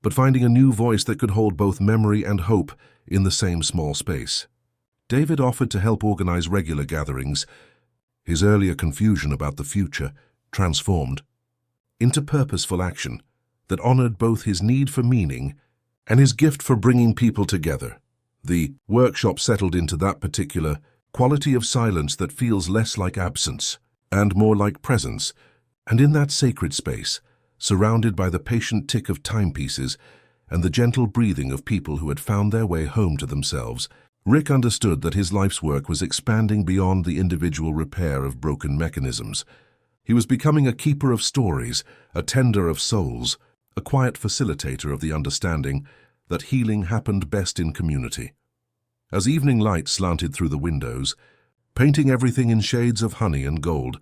but finding a new voice that could hold both memory and hope in the same small space. David offered to help organize regular gatherings, his earlier confusion about the future transformed into purposeful action that honored both his need for meaning and his gift for bringing people together. The workshop settled into that particular quality of silence that feels less like absence and more like presence, and in that sacred space, surrounded by the patient tick of timepieces and the gentle breathing of people who had found their way home to themselves, Rick understood that his life's work was expanding beyond the individual repair of broken mechanisms. He was becoming a keeper of stories, a tender of souls, a quiet facilitator of the understanding that healing happened best in community. As evening light slanted through the windows, painting everything in shades of honey and gold,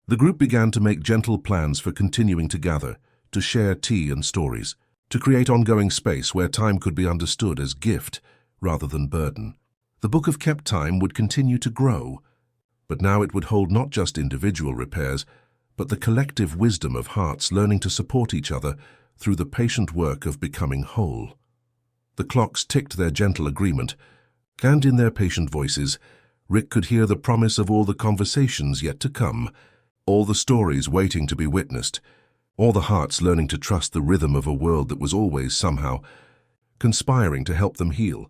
the group began to make gentle plans for continuing to gather, to share tea and stories, to create ongoing space where time could be understood as gift rather than burden. The Book of Kept Time would continue to grow, but now it would hold not just individual repairs, but the collective wisdom of hearts learning to support each other through the patient work of becoming whole. The clocks ticked their gentle agreement, and in their patient voices, Rick could hear the promise of all the conversations yet to come, all the stories waiting to be witnessed, all the hearts learning to trust the rhythm of a world that was always somehow conspiring to help them heal.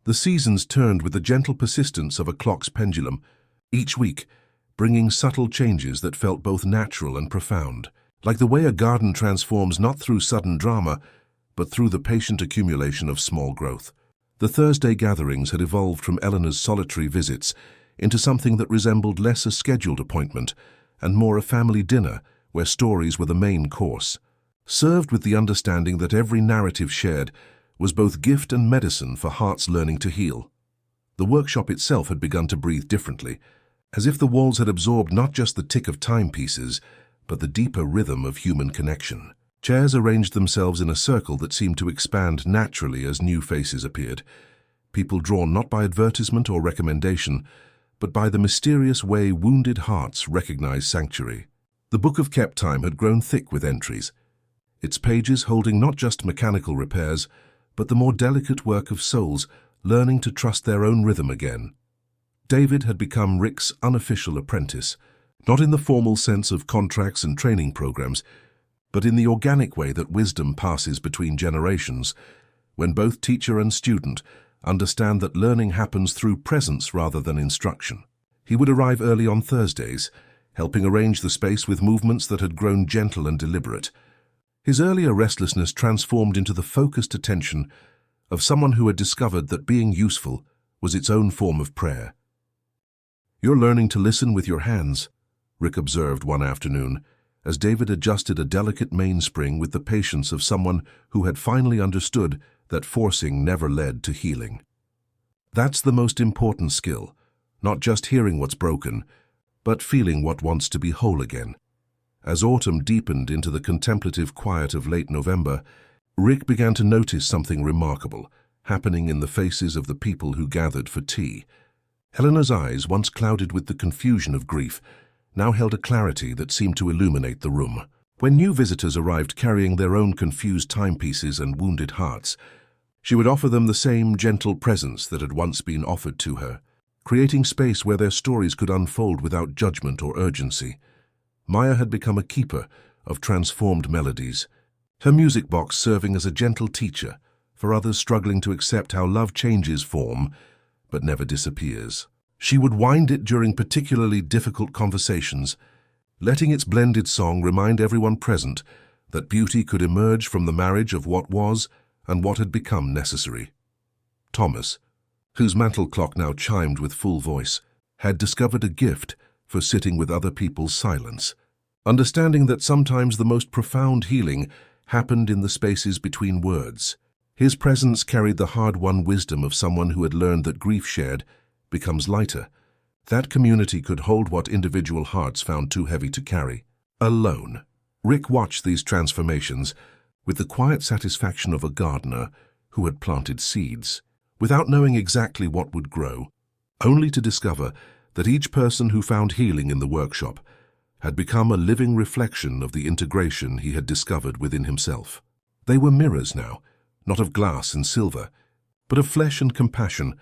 The seasons turned with the gentle persistence of a clock's pendulum, each week bringing subtle changes that felt both natural and profound, like the way a garden transforms not through sudden drama, but through the patient accumulation of small growth. The Thursday gatherings had evolved from Eleanor's solitary visits into something that resembled less a scheduled appointment and more a family dinner where stories were the main course, served with the understanding that every narrative shared was both gift and medicine for hearts learning to heal. The workshop itself had begun to breathe differently, as if the walls had absorbed not just the tick of timepieces, but the deeper rhythm of human connection. Chairs arranged themselves in a circle that seemed to expand naturally as new faces appeared, people drawn not by advertisement or recommendation, but by the mysterious way wounded hearts recognize sanctuary. The Book of Kept Time had grown thick with entries, its pages holding not just mechanical repairs, but the more delicate work of souls learning to trust their own rhythm again. David had become Rick's unofficial apprentice, not in the formal sense of contracts and training programs, but in the organic way that wisdom passes between generations, when both teacher and student understand that learning happens through presence rather than instruction. He would arrive early on Thursdays, helping arrange the space with movements that had grown gentle and deliberate. His earlier restlessness transformed into the focused attention of someone who had discovered that being useful was its own form of prayer. "You're learning to listen with your hands," Rick observed one afternoon, as David adjusted a delicate mainspring with the patience of someone who had finally understood that forcing never led to healing. That's the most important skill, not just hearing what's broken, but feeling what wants to be whole again. As autumn deepened into the contemplative quiet of late November, Rick began to notice something remarkable happening in the faces of the people who gathered for tea. Eleanor's eyes, once clouded with the confusion of grief, now held a clarity that seemed to illuminate the room. When new visitors arrived carrying their own confused timepieces and wounded hearts, she would offer them the same gentle presence that had once been offered to her, creating space where their stories could unfold without judgment or urgency. Maya had become a keeper of transformed melodies, her music box serving as a gentle teacher for others struggling to accept how love changes form but never disappears. She would wind it during particularly difficult conversations, letting its blended song remind everyone present that beauty could emerge from the marriage of what was and what had become necessary. Thomas, whose mantel clock now chimed with full voice, had discovered a gift for sitting with other people's silence, understanding that sometimes the most profound healing happened in the spaces between words. His presence carried the hard-won wisdom of someone who had learned that grief shared becomes lighter. That community could hold what individual hearts found too heavy to carry. Alone, Rick watched these transformations with the quiet satisfaction of a gardener who had planted seeds, without knowing exactly what would grow, only to discover that each person who found healing in the workshop had become a living reflection of the integration he had discovered within himself. They were mirrors now, not of glass and silver, but of flesh and compassion,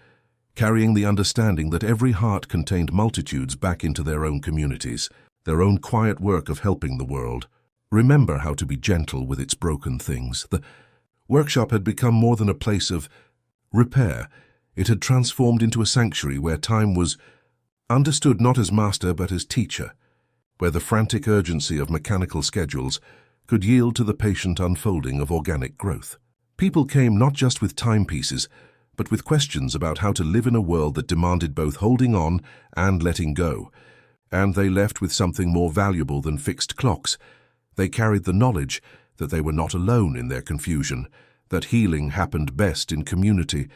carrying the understanding that every heart contained multitudes back into their own communities, their own quiet work of helping the world. Remember how to be gentle with its broken things. The workshop had become more than a place of repair. It had transformed into a sanctuary where time was understood not as master but as teacher, where the frantic urgency of mechanical schedules could yield to the patient unfolding of organic growth. People came not just with timepieces, but with questions about how to live in a world that demanded both holding on and letting go. And they left with something more valuable than fixed clocks. They carried the knowledge that they were not alone in their confusion, that healing happened best in community,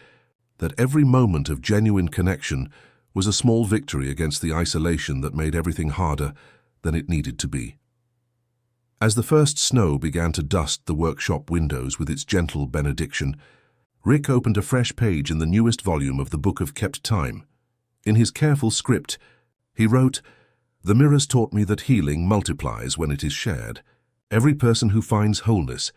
that every moment of genuine connection was a small victory against the isolation that made everything harder than it needed to be. As the first snow began to dust the workshop windows with its gentle benediction, Rick opened a fresh page in the newest volume of the Book of Kept Time. In his careful script, he wrote, "The mirrors taught me that healing multiplies when it is shared. Every person who finds wholeness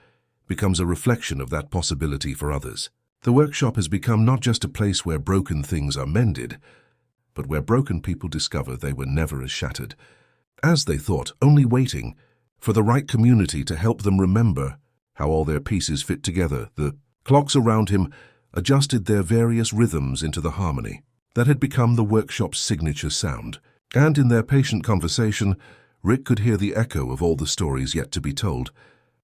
becomes a reflection of that possibility for others." The workshop has become not just a place where broken things are mended, but where broken people discover they were never as shattered as they thought, only waiting for the right community to help them remember how all their pieces fit together. The clocks around him adjusted their various rhythms into the harmony that had become the workshop's signature sound. And in their patient conversation, Rick could hear the echo of all the stories yet to be told,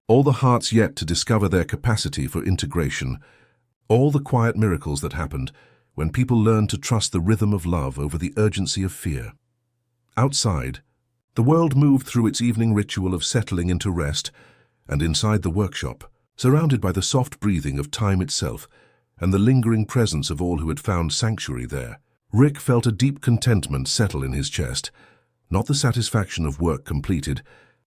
All the hearts yet to discover their capacity for integration, all the quiet miracles that happened when people learned to trust the rhythm of love over the urgency of fear. Outside, the world moved through its evening ritual of settling into rest, and inside the workshop, surrounded by the soft breathing of time itself and the lingering presence of all who had found sanctuary there, Rick felt a deep contentment settle in his chest, not the satisfaction of work completed,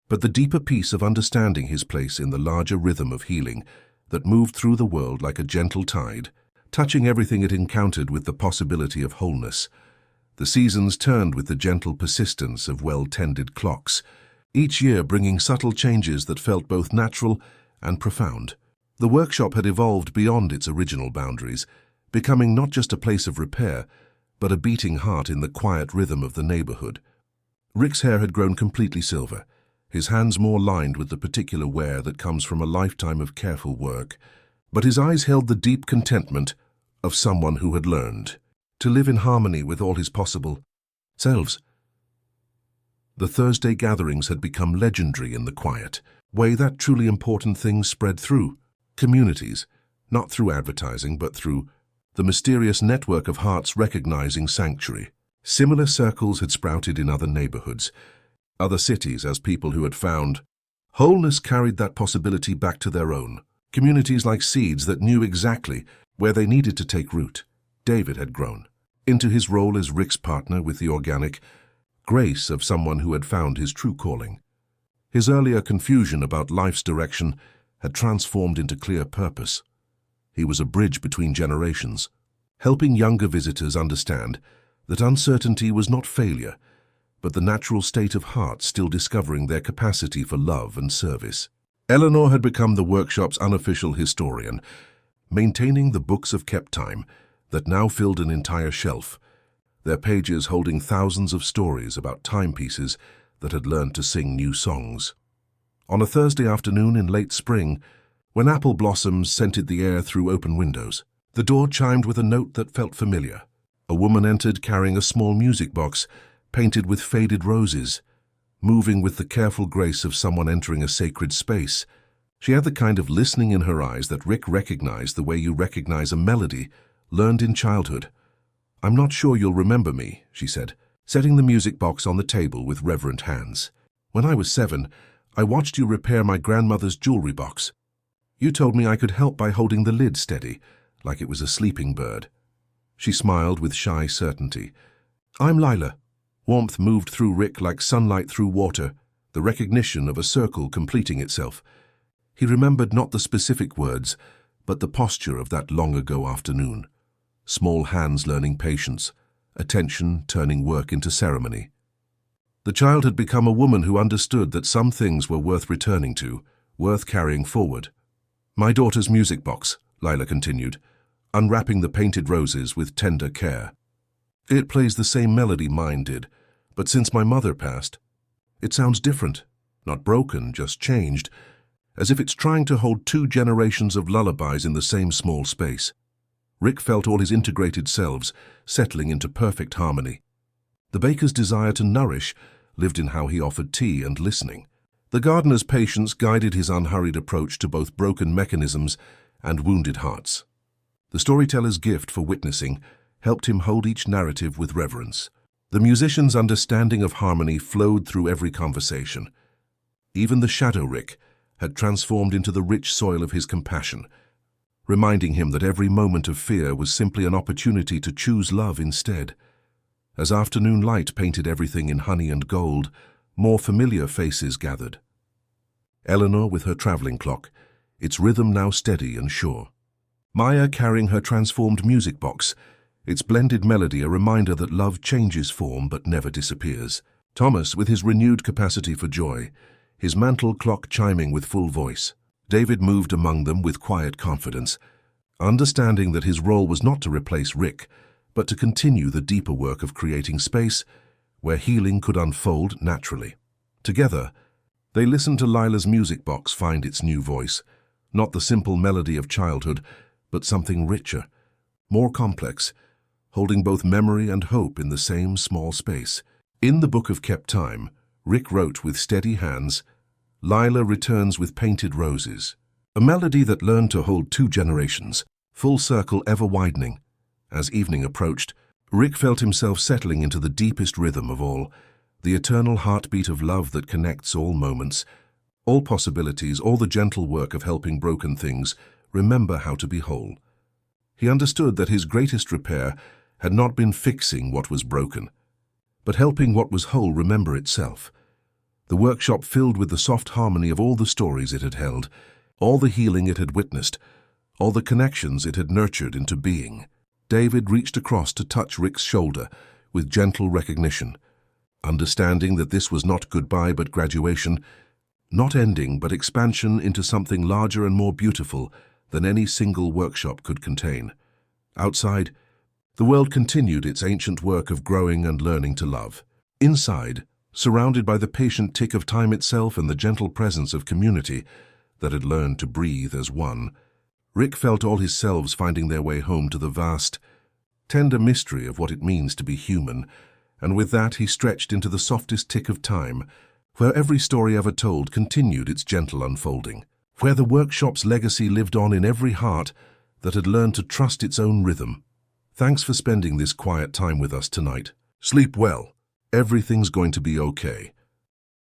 but the deeper peace of understanding his place in the larger rhythm of healing that moved through the world like a gentle tide, touching everything it encountered with the possibility of wholeness. The seasons turned with the gentle persistence of well-tended clocks, each year bringing subtle changes that felt both natural and profound. The workshop had evolved beyond its original boundaries, becoming not just a place of repair, but a beating heart in the quiet rhythm of the neighborhood. Rick's hair had grown completely silver, his hands more lined with the particular wear that comes from a lifetime of careful work, but his eyes held the deep contentment of someone who had learned to live in harmony with all his possible selves. The Thursday gatherings had become legendary in the quiet way that truly important things spread through communities, not through advertising, but through the mysterious network of hearts recognizing sanctuary. Similar circles had sprouted in other neighborhoods, other cities, as people who had found wholeness carried that possibility back to their own. Communities like seeds that knew exactly where they needed to take root. David had grown into his role as Rick's partner with the organic grace of someone who had found his true calling. His earlier confusion about life's direction had transformed into clear purpose. He was a bridge between generations, helping younger visitors understand that uncertainty was not failure, but the natural state of hearts still discovering their capacity for love and service. Eleanor had become the workshop's unofficial historian, maintaining the books of kept time that now filled an entire shelf, their pages holding thousands of stories about timepieces that had learned to sing new songs. On a Thursday afternoon in late spring, when apple blossoms scented the air through open windows, the door chimed with a note that felt familiar. A woman entered carrying a small music box painted with faded roses, moving with the careful grace of someone entering a sacred space. She had the kind of listening in her eyes that Rick recognized the way you recognize a melody learned in childhood. "I'm not sure you'll remember me," she said, setting the music box on the table with reverent hands. "When I was 7, I watched you repair my grandmother's jewelry box. You told me I could help by holding the lid steady, like it was a sleeping bird." She smiled with shy certainty. "I'm Lila." Warmth moved through Rick like sunlight through water, the recognition of a circle completing itself. He remembered not the specific words, but the posture of that long-ago afternoon. Small hands learning patience, attention turning work into ceremony. The child had become a woman who understood that some things were worth returning to, worth carrying forward. "My daughter's music box," Lila continued, unwrapping the painted roses with tender care. "It plays the same melody mine did, but since my mother passed, it sounds different. Not broken, just changed, as if it's trying to hold 2 generations of lullabies in the same small space." Rick felt all his integrated selves settling into perfect harmony. The baker's desire to nourish lived in how he offered tea and listening. The gardener's patience guided his unhurried approach to both broken mechanisms and wounded hearts. The storyteller's gift for witnessing helped him hold each narrative with reverence. The musician's understanding of harmony flowed through every conversation. Even the shadow Rick had transformed into the rich soil of his compassion, reminding him that every moment of fear was simply an opportunity to choose love instead. As afternoon light painted everything in honey and gold, more familiar faces gathered. Eleanor with her traveling clock, its rhythm now steady and sure. Maya carrying her transformed music box, its blended melody a reminder that love changes form but never disappears. Thomas with his renewed capacity for joy, his mantle clock chiming with full voice. David moved among them with quiet confidence, understanding that his role was not to replace Rick, but to continue the deeper work of creating space where healing could unfold naturally. Together, they listened to Lila's music box find its new voice, not the simple melody of childhood, but something richer, more complex, holding both memory and hope in the same small space. In the Book of Kept Time, Rick wrote with steady hands, Lila returns with painted roses, a melody that learned to hold 2 generations, full circle ever widening. As evening approached, Rick felt himself settling into the deepest rhythm of all, the eternal heartbeat of love that connects all moments, all possibilities, all the gentle work of helping broken things remember how to be whole. He understood that his greatest repair had not been fixing what was broken, but helping what was whole remember itself. The workshop filled with the soft harmony of all the stories it had held, all the healing it had witnessed, all the connections it had nurtured into being. David reached across to touch Rick's shoulder with gentle recognition, understanding that this was not goodbye but graduation, not ending but expansion into something larger and more beautiful than any single workshop could contain. Outside, the world continued its ancient work of growing and learning to love. Inside, surrounded by the patient tick of time itself and the gentle presence of community that had learned to breathe as one, Rick felt all his selves finding their way home to the vast, tender mystery of what it means to be human, and with that he stretched into the softest tick of time, where every story ever told continued its gentle unfolding, where the workshop's legacy lived on in every heart that had learned to trust its own rhythm. Thanks for spending this quiet time with us tonight. Sleep well. Everything's going to be okay.